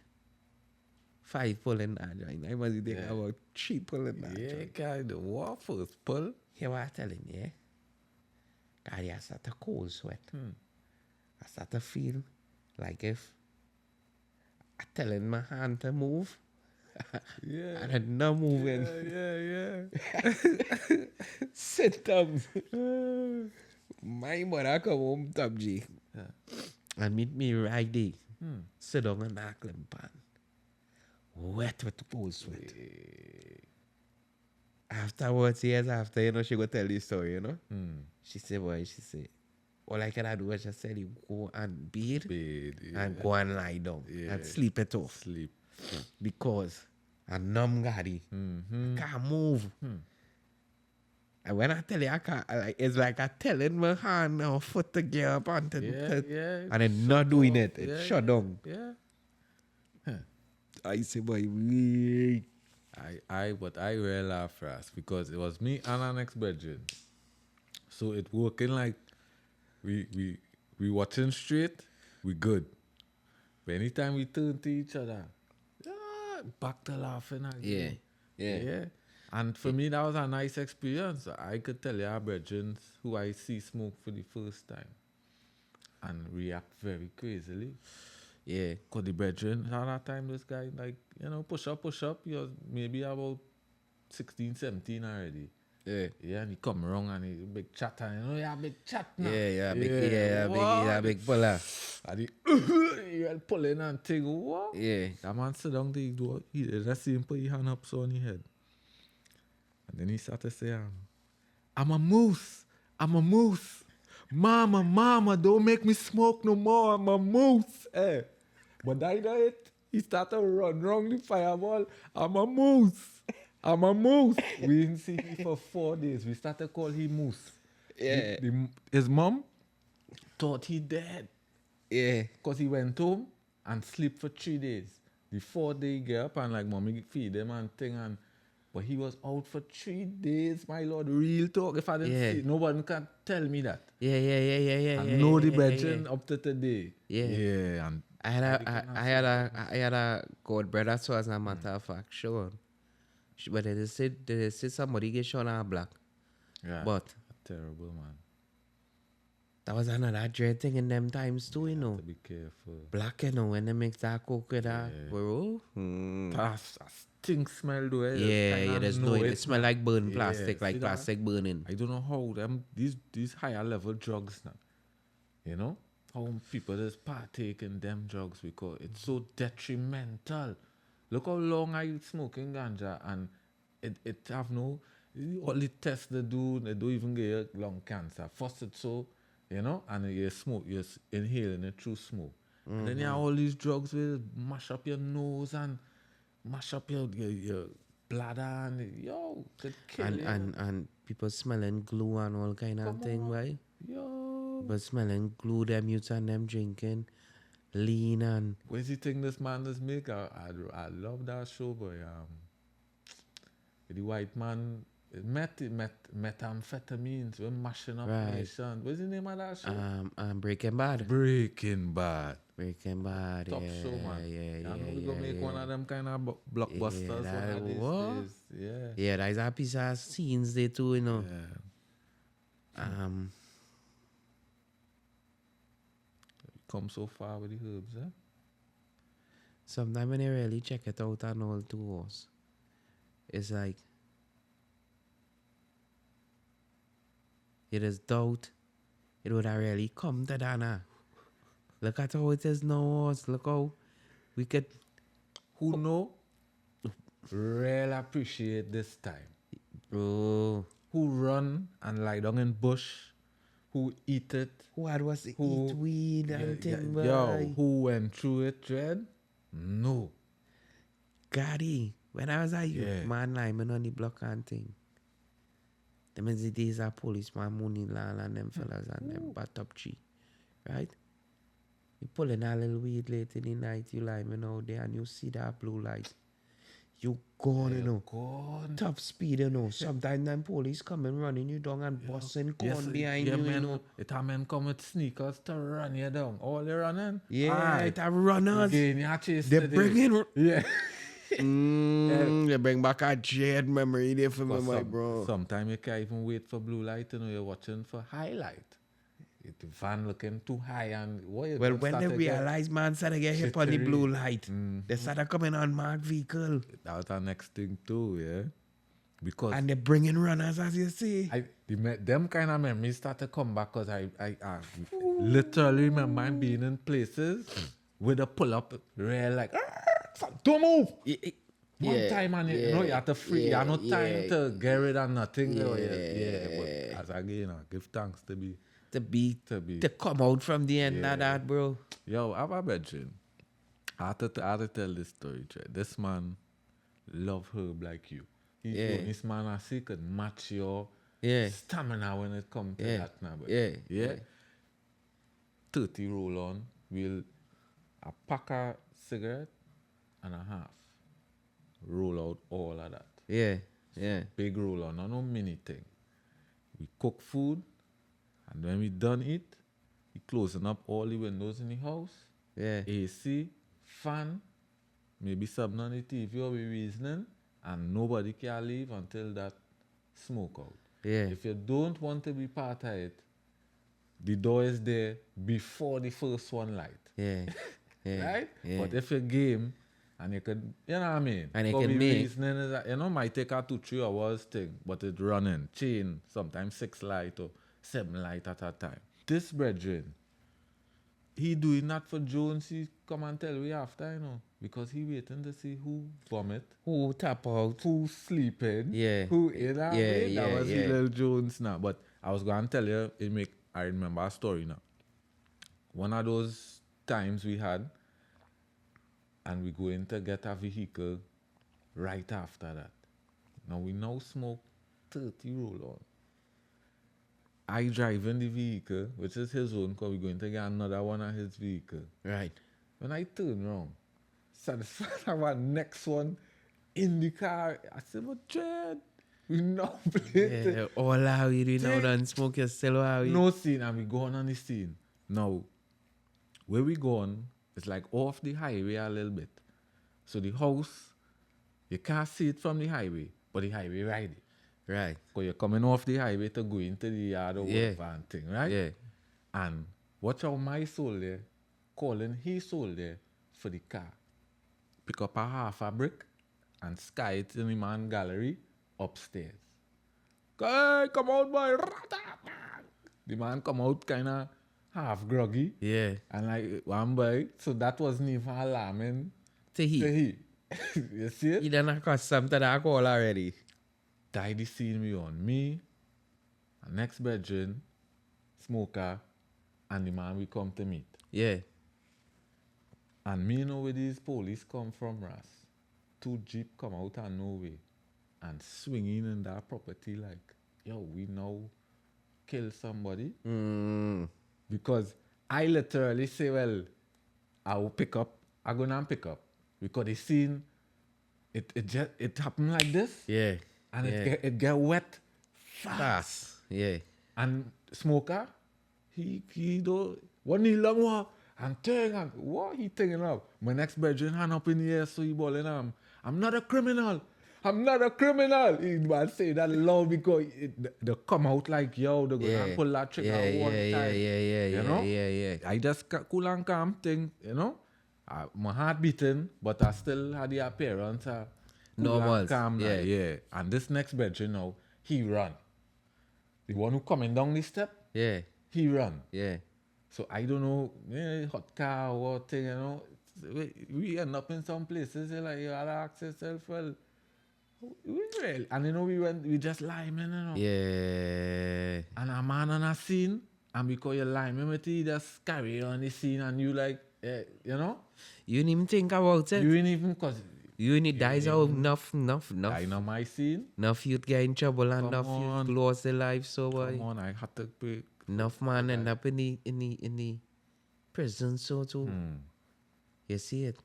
5 pulling that joint. I must take about 3 pulling that Yeah, joint. guy, the waffles pull. Hear what I'm telling you, yeah? God, I start to cold sweat. I start to feel like if I telling my hand to move, Yeah. and I'm not moving. Yeah. Sit down. My mother come home, Top G. And meet me right there. Sit down in that clim pan. Wet with the cold sweat. Afterwards, years after, she go tell the story, She said, all I can do is just say, you go and bathe and go and lie down and sleep it off. Sleep. Because I'm numb, Gary. I can't move. And when I tell you, I can't, it's like I telling my hand or foot to get up and and then not doing it. It shut down. Yeah. I say, boy, we. But I really laugh fast because it was me and our next bedroom. So it working like we watching straight, we good. But anytime we turn to each other, back to laughing again. Yeah. And for me, that was a nice experience. I could tell you our brethren who I see smoke for the first time and react very crazily. Yeah. Because the brethren, at that time, this guy, like, push up. He was maybe about 16, 17 already. Yeah. Yeah, and he come around and he big chat and big chat now. Big puller. And he was pulling and thing, what? Yeah. That man sit down there, he didn't see him put his hand up so on his head. And then he started saying, I'm a moose. Mama, don't make me smoke no more. I'm a moose. But that know it. He started run round the fireball. I'm a moose. We didn't see him for 4 days. We started call him Moose. Yeah. His mom thought he dead. Yeah. Because he went home and sleep for 3 days. The 4th day he get up and like mommy feed him and thing but he was out for 3 days, my lord. Real talk. If I didn't see, no one can tell me that. Yeah. I know the brethren up to today. Yeah. Yeah. And I had a god brother, so as a matter of fact, sure. But they said somebody get shot on black. yeah, But terrible, man. that was another dread thing in them times too, To be careful. Black, when they mix that coke with that, bro. That stink smell though. Yeah, there's no, it smell like burnt plastic, see like that? plastic burning. I don't know how these higher level drugs now, how people just partake in them drugs because it's so detrimental. Look how long I smoking ganja and it have no, all the tests they don't even get you lung cancer. First it's so, and you smoke, you're inhaling it through smoke. And then you have all these drugs will mash up your nose and mash up your bladder and could kill you. And people smelling glue and all kind of thing, right? Yo. But smelling glue, them youths and them drinking lean and Where's the thing this man does make? I love that show, boy. The white man methamphetamines, we're mashing up nation. What's the name of that show? Breaking Bad. Breaking Bad. Top Yeah, show, man. Yeah, we're gonna make one of them kind of blockbusters one of these days. Yeah. Yeah, there's a piece of scenes there too, Yeah. Come so far with the herbs, Sometimes when you really check it out and all too, it's like it is doubt it would have really come to Dana. Look at how it is now. Look how we could. Who know? Really appreciate this time. Bro. Who run and lie down in bush? Who eat it? Who had was to Who eat weed and thing, yo, who went through it, Dread? No. Gotti. When I was a youth, man, lineman on the block and thing. Them is the days of policeman, Mooney Land and them fellas and them bat up tree. Right? You pulling a little weed late in the night, you lineman out there and you see that blue light. You gone, you know. Gone. Top speed, you know. Sometimes them police coming running you down and busting corn behind you, man, you know. It a man come with sneakers to run you down. All they running. Yeah, it have runners. Again, you chase They today. bringing... Yeah. They bring back a dread memory there for me, my bro. Sometimes you can't even wait for blue light, you know, you're watching for highlight. The van looking too high and what you Well, don't when start they again. realize man started get hit on the Jittery. blue light, they started coming on marked vehicle. That was our next thing too, yeah. Because And they're bringing runners, as you see. them kind of memories start to come back because I literally remember being in places with a pull up real like don't move. One time and you know you have to free, you have no time to get rid of nothing. But as again, give thanks to be. To come out from the end of that, bro. Yo, I have a bedroom. I have to tell this story, Trey. This man love herb like you. This man I see could match your stamina when it comes to that now. Yeah. 30 roll on, a pack of cigarette and a half. Roll out all of that. Yeah. Big roll on, no mini thing. We cook food, and when we done it, we closing up all the windows in the house. Yeah. AC, fan, maybe something on the TV or we reasoning, and nobody can leave until that smoke out. Yeah. If you don't want to be part of it, the door is there before the first one light. Yeah. Right? Yeah. But if you game, and you could, you know what I mean? And you Could can be make. reasoning is that, might take a 2-3 hours thing, but it running, chain, sometimes 6 light or 7 light at a time. This brethren, he doing that for Jones, he come and tell we after, because he waiting to see who vomit, Who tap out. who sleeping, Yeah. who in that way. That was yeah. little Jones now. But I was going to tell you, I remember a story now. One of those times we had, and we going to get a vehicle right after that. Now we now smoke 30 roll on. I driving the vehicle, which is his own, because we're going to get another one of his vehicle. Right. When I turn around, our next one in the car, I said, but Dread, we now play Yeah. All how you do now done smoke your still how you. no scene, and we going on the scene. Now, where we going, it's like off the highway a little bit. So the house, you can't see it from the highway, but the highway right there. Right. Because you're coming off the highway to go into the yard or Yeah. whatever and thing, right? Yeah. And watch out my soul there, calling his soul there for the car. Pick up a half a brick and sky it in the man gallery upstairs. Hey, come out, boy. The man come out kind of half groggy. Yeah. And like one boy, so that wasn't even alarming To to he. he. You see it? He done accustomed to the alcohol already. Die the scene we on. Me, a next bedroom, smoker, and the man we come to meet. Yeah. And me know where these police come from, Ras. 2 jeep come out of nowhere and swinging in that property like, yo, we now kill somebody. Because I literally say, well, I will pick up. I go and pick up. Because the scene, it happened like this. Yeah. And yeah. it get wet fast. Fast. Yeah. And smoker, he do one knee long one and turn and what he taking up. My next bedroom hand up in the air, so he balling I'm not a criminal. I'm not a criminal. He man say that loud because they come out like yo, they go and pull that trigger one time. You know? Yeah. I just cool and calm thing, my heart beating, but I still had the appearance. cool and Normals, calm. yeah. Like, yeah. And this next bedroom now, he run. The one who coming down the step, Yeah, he run. yeah. So I don't know, hot car or what thing, we end up in some places, like, you gotta ask yourself, well, we really, and we just lie, man, Yeah. And a man on a scene, and because you lie, with you just carry on the scene, and you like, You didn't even think about it. you ain't even, cause You need you ain't dies out even enough. lying on my scene. Enough youth get in trouble and Come enough on. youth lost their life. So Come on, I had to pay. enough man end up in the prison. So too. You see it.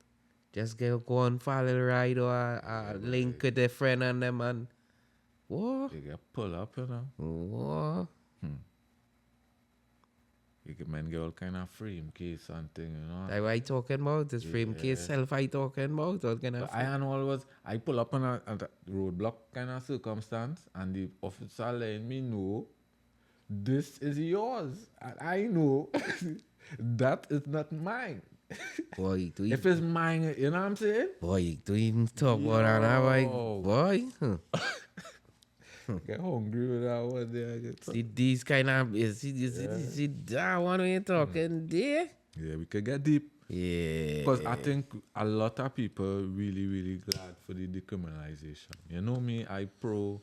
Just go on for a little ride or a link with a friend and them and what? You get pull up, What? You get men get all kind of frame case and thing, Like what I talking about? This frame case self I talking about? What kind of But I pull up on a roadblock kind of circumstance, and the officer letting me know this is yours, and I know that is not mine. boy, do If it's mine, you know what I'm saying? boy, do even talk about that boy? Get hungry with that one there. I get See these kind of see that one we talking there? Yeah, we could get deep. Yeah. Because I think a lot of people really, really glad for the decriminalization. You know me, I pro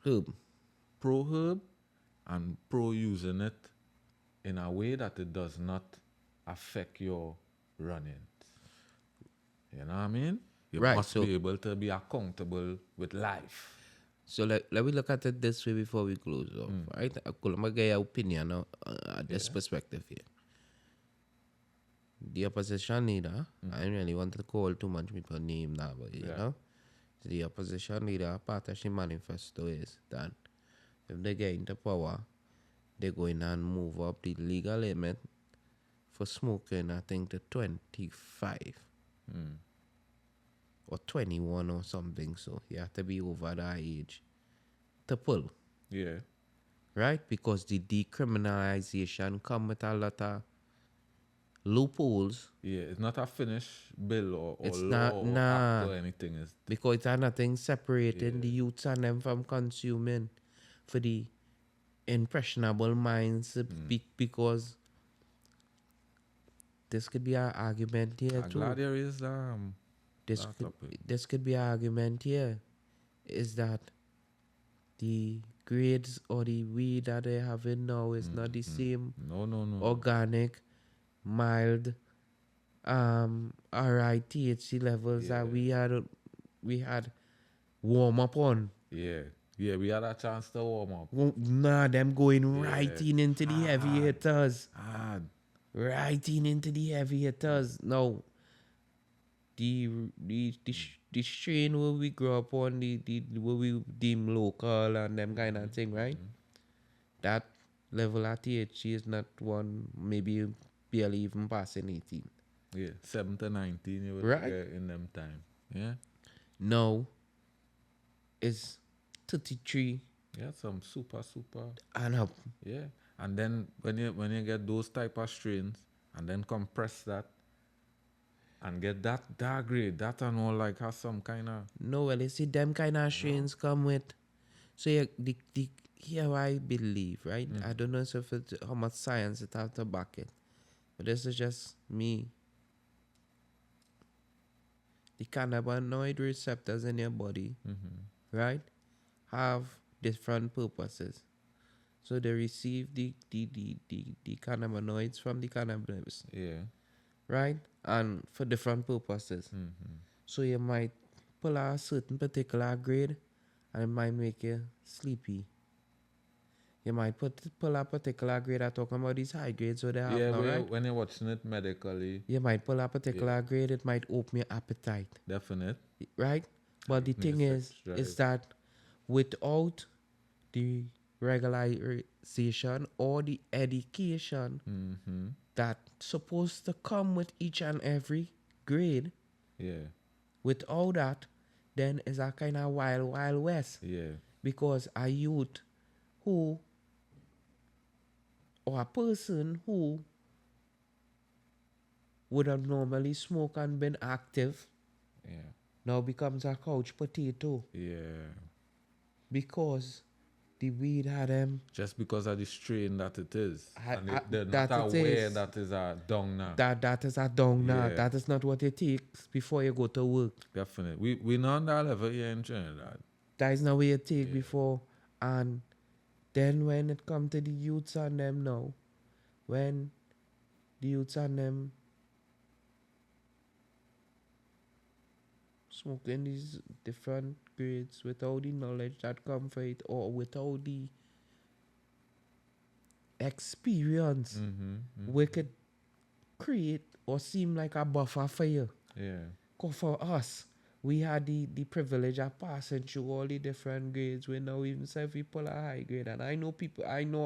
herb and pro using it in a way that it does not affect your running. You know what I mean? You Right, must so- be able to be accountable with life. So let me look at it this way before we close off. Right? I'm gonna get your opinion at this perspective here. The opposition leader, I don't really want to call too much people name now, but you know, the opposition leader part of the manifesto is that if they get into power, they're going and move up the legal limit for smoking, I think to 25 or 21 or something. So you have to be over that age to pull, Yeah. right? Because the decriminalization come with a lot of loopholes. Yeah, it's not a finished bill or It's law not- or nah. act or anything. It's Because it's nothing separating the youths and them from consuming for the impressionable minds because this could be an argument here I'm too. glad there is This that could, topic. this could be an argument here is that the grades or the weed that they having now is not the same No. organic, mild, RI THC levels that we had warm up on. Yeah. Yeah, we had a chance to warm up. Nah, them going right in into the heavy hitters. Ah, Right in into the heavy hitters. Now, the strain where we grew up on, the where we deem local and them kind of thing, right? That level of THC is not one, maybe barely even passing 18. yeah, 7 to 19 you would Right. get in them time. Yeah. Now, it's 33 Yeah, some super. and up. Yeah. And then when you get those type of strains and then compress that and get that grade, that and all like has some kind of No, well, you see, them kind of strains come with. So, yeah, here I believe, right? I don't know if it's how much science it has to back it, but this is just me. The cannabinoid receptors in your body, right, have different purposes. So they receive the cannabinoids from the cannabis, yeah. right, and for different purposes. So you might pull a certain particular grade, and it might make you sleepy. You might pull a particular grade. I'm talking about these high grades so they have Yeah, now, right? when you're watching it medically, You might pull a particular grade. It might open your appetite, definite. right? But the Heighten thing your is sex drive. that without the regularization or the education that's supposed to come with each and every grade, Yeah. without that, then it's a kind of wild west. Yeah. Because a youth who, or a person who would have normally smoked and been active, Yeah. now becomes a couch potato Yeah. because the weed had them. Just because of the strain that it is. And they're not That it aware is. that is a dung now. That is a down now. Yeah. That is not what it takes before you go to work. Definitely. We not on that level here in Trinidad. That is not what you take before. And then when it come to the youths and them now, when the youths and them smoking these different grades without the knowledge that come from it or without the experience, we could create or seem like a buffer for you. Yeah. Cause for us, we had the privilege of passing through all the different grades. We now even say if we pull a high grade, and I know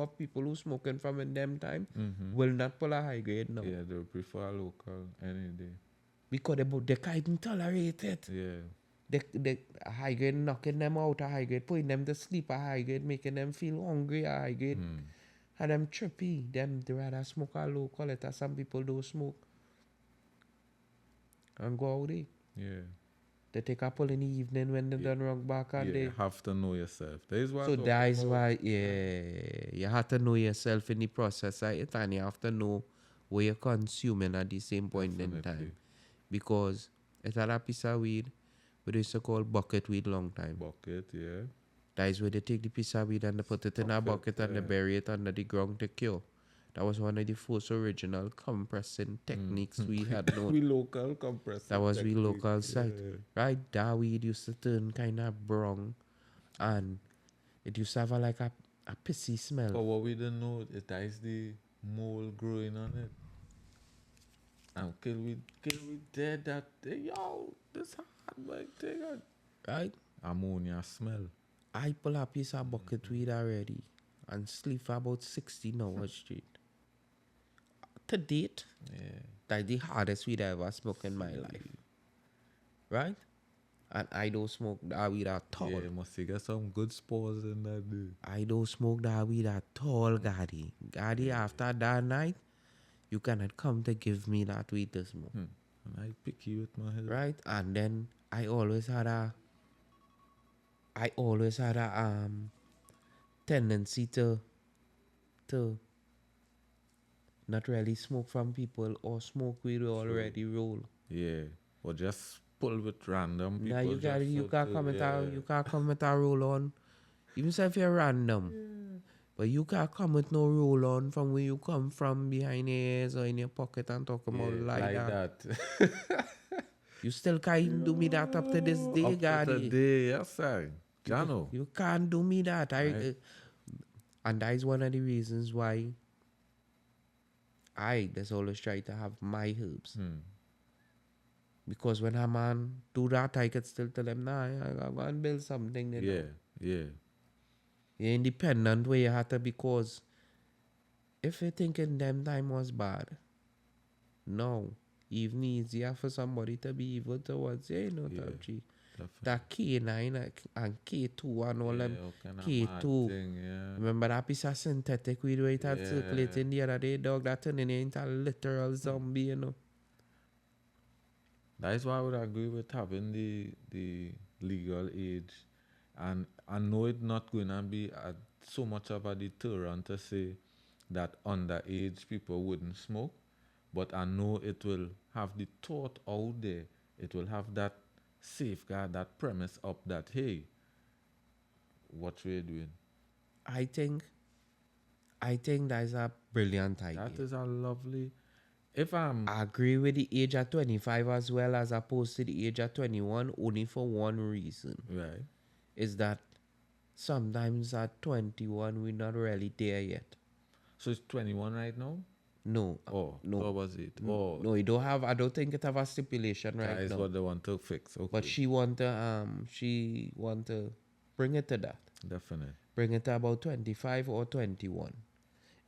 of people who smoking from in them time will not pull a high grade now Yeah, they prefer local any day. because they can't even tolerate it. Yeah. The a high grade knocking them out, a high grade putting them to sleep, a high grade making them feel hungry, a high grade and them trippy. Them they rather smoke a local. It as some people don't smoke and go out there. Yeah. They take a pull in the evening when they done rock back and Yeah, they. have to know yourself. That is what So I'm talking that is about. why, you have to know yourself in the process of it, and you have to know what you're consuming at the same point in Definitely. time. Because it's a piece of weed, we used to call bucket weed long time. Bucket, yeah. That is where they take the piece of weed and they put it in a Stuff it, bucket and they bury it under the ground to cure. That was one of the first original compressing techniques we had known. We local compressor. That was we technique, local site. Right? That weed used to turn kind of brown and it used to have a pissy smell. But what we didn't know, it is the mold growing on it. And kill we dead that day. Yo, this hard like thing. Right? Ammonia smell. I pull a piece of bucket weed already and sleep for about 16 hours straight. To date, Yeah. that's the hardest weed I ever smoked in my life. Right? And I don't smoke that weed at all. Yeah, you must get some good spores in that day. I don't smoke that weed at all, Gaddy. Gaddy, after that night, you cannot come to give me that weed to smoke. And I picky with my head. Right? And then I always had a tendency to not really smoke from people or smoke weed we already roll. Yeah. Or just pull with random people. Now you just can't come with a roll on. Even if you're random. But you can't come with no roll on from where you come from behind your ears or in your pocket and talk about like that. You still can't do me that up to this day, Up to Gaddy. today, yes, sir. Jano. You can't do me that. And that is one of the reasons why I just always try to have my herbs. Because when a man do that, I could still tell him, nah, I'm going to build something. Yeah. You're independent where you have to, because if you thinking them time was bad, no. Even easier for somebody to be evil towards you, Top G. That K9 and K2 and all them K2. Remember that piece of synthetic weed where it had circulating the other day, dog, that turning into a literal zombie, That is why I would agree with having the legal age. And I know it's not going to be so much of a deterrent to say that underage people wouldn't smoke, but I know it will have the thought out there. It will have that safeguard, that premise up that, hey, what we're doing. I think that is a brilliant idea. That is a lovely. I agree with the age at 25 as well as opposed to the age at 21 only for one reason. Right. Is that sometimes at 21 we're not really there yet. So it's 21 right now? No. No. What was it? No, you don't have. I don't think it have a stipulation right now. That is what they want to fix. Okay. But she want to bring it to that. Definitely. Bring it to about 25 or 21.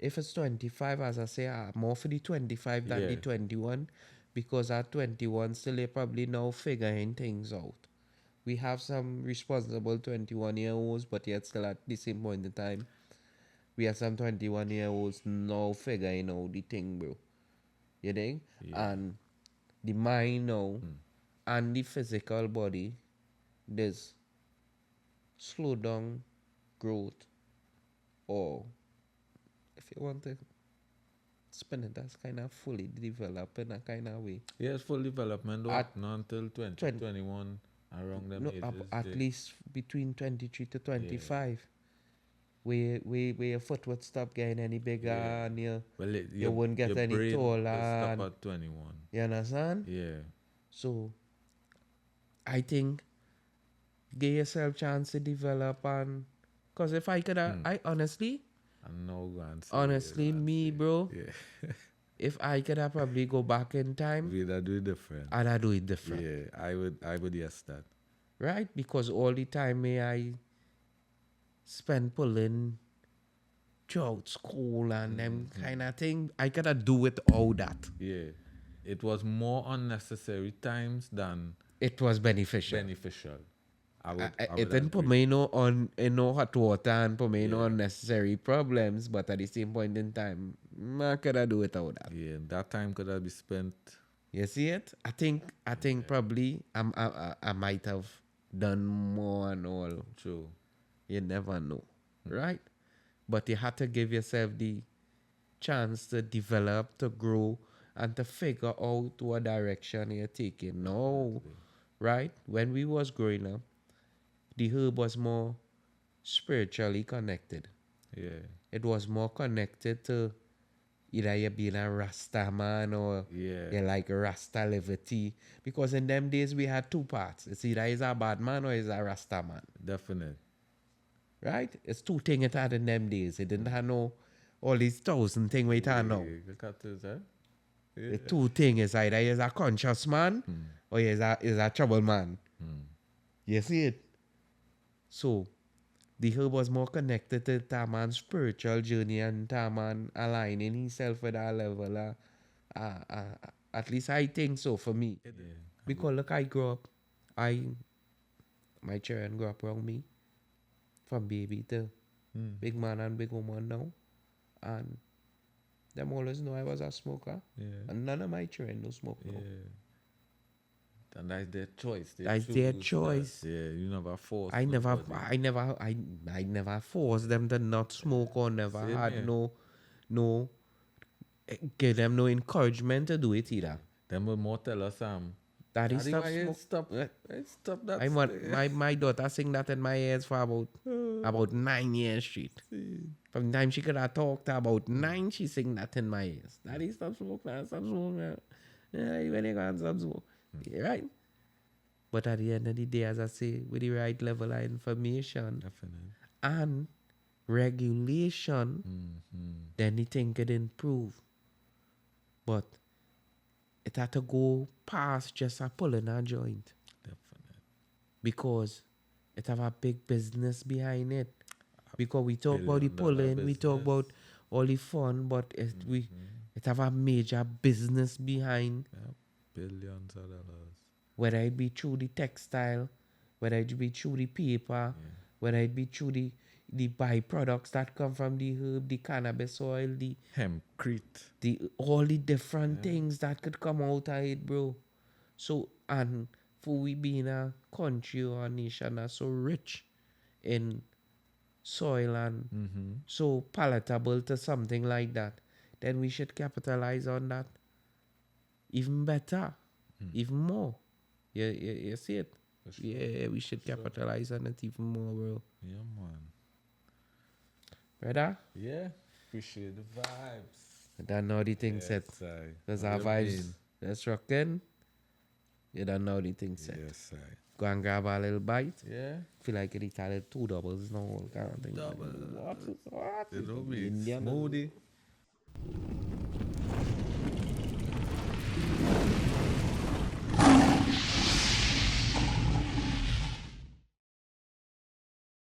If it's 25, as I say, I'm more for the 25 than the 21, because at 21 still they probably now figuring things out. We have some responsible 21-year-olds, but yet still at the same point in time, we have some 21-year-olds now figuring out the thing, bro. You think? Yeah. And the mind now and the physical body, there's slow down growth, or if you want to spin it as kind of fully developed in a kind of way. Yes, full development though. At Not until 20, 20, 21, around them no, ages. at least between 23 to Yeah, 25, where your foot would stop getting any bigger yeah. and Well, you wouldn't your get any brain taller. will stop And, at 21. you understand? Yeah. So I think give yourself chance to develop, and because if I could, I honestly, I'm now going to say, honestly, me, bro, yeah. if I could have probably go back in time, We'd do it different. I'd have do it different, Yeah, I would yes that. right? Because all the time may I spend pulling throughout school and them kind of thing, I could have do it all that. Yeah. It was more unnecessary times than It was beneficial. beneficial. I It would didn't put agree. me no on in no hot water and put me no Yeah. unnecessary problems, but at the same point in time, I could have do it all that. Yeah, that time could have been spent. You see it? I think probably I might have done more and all. True. You never know, right? But you had to give yourself the chance to develop, to grow, and to figure out what direction you're taking. No, right? When we was growing up, the herb was more spiritually connected. Yeah. It was more connected to either you being a Rasta man or Yeah. you like Rasta liberty. Because in them days we had two parts. It's either he's a bad man or he's a Rasta man. Definite. Right? It's two things it had in them days. It didn't have no all these thousand things we had now. You got to say? Yeah. The two things is either he's a conscious man or he's a trouble man. You see it? So the herb was more connected to that man's spiritual journey and that man aligning himself with that level. At least I think so for me. Yeah. Because look, I grew up, my children grew up around me from baby to big man and big woman now. And them always know I was a smoker. Yeah. And none of my children no smoke now. Yeah. And that's their choice. They That's their choose that. choice. Yeah, you never force. I never, nobody. I never forced them to not smoke or never Same had here. no, give them no encouragement to do it either. Them will more tell us, Daddy, Daddy, stop why you smoke. stop? Stop that. I want my daughter sing that in my ears for about 9 years straight. From the time she could have talked to about 9, she sing that in my ears. Daddy, stop smoke now, stop smoke now. Yeah, when you can't stop smoke. Right? But at the end of the day, as I say, with the right level of information Definitely. and regulation, then the thing could improve. But it had to go past just a pulling a joint. Definitely. Because it have a big business behind it. Because we talk about the $1 billion pulling, we talk about business. all the fun, but it have a major business behind, Yeah, billions of dollars. whether it be through the textile, whether it be through the paper, whether it be through the byproducts that come from the herb, the cannabis oil, Hempcrete. all the different things that could come out of it, bro. So, and for we being a country or a nation that's so rich in soil and so palatable to something like that, then we should capitalize on that even better, even more. You see it? sure. Yeah, we should capitalize on it even more, bro. Yeah, man. Brother? Yeah. Appreciate the vibes. You don't know the thing set. I. There's our vibes. Let's rock in. You don't know the thing set. Yes, I. Go and grab a little bite. Yeah. Feel like it had 2 doubles now, all kind of thing. Double. What? You know me. Indian. Smoothie.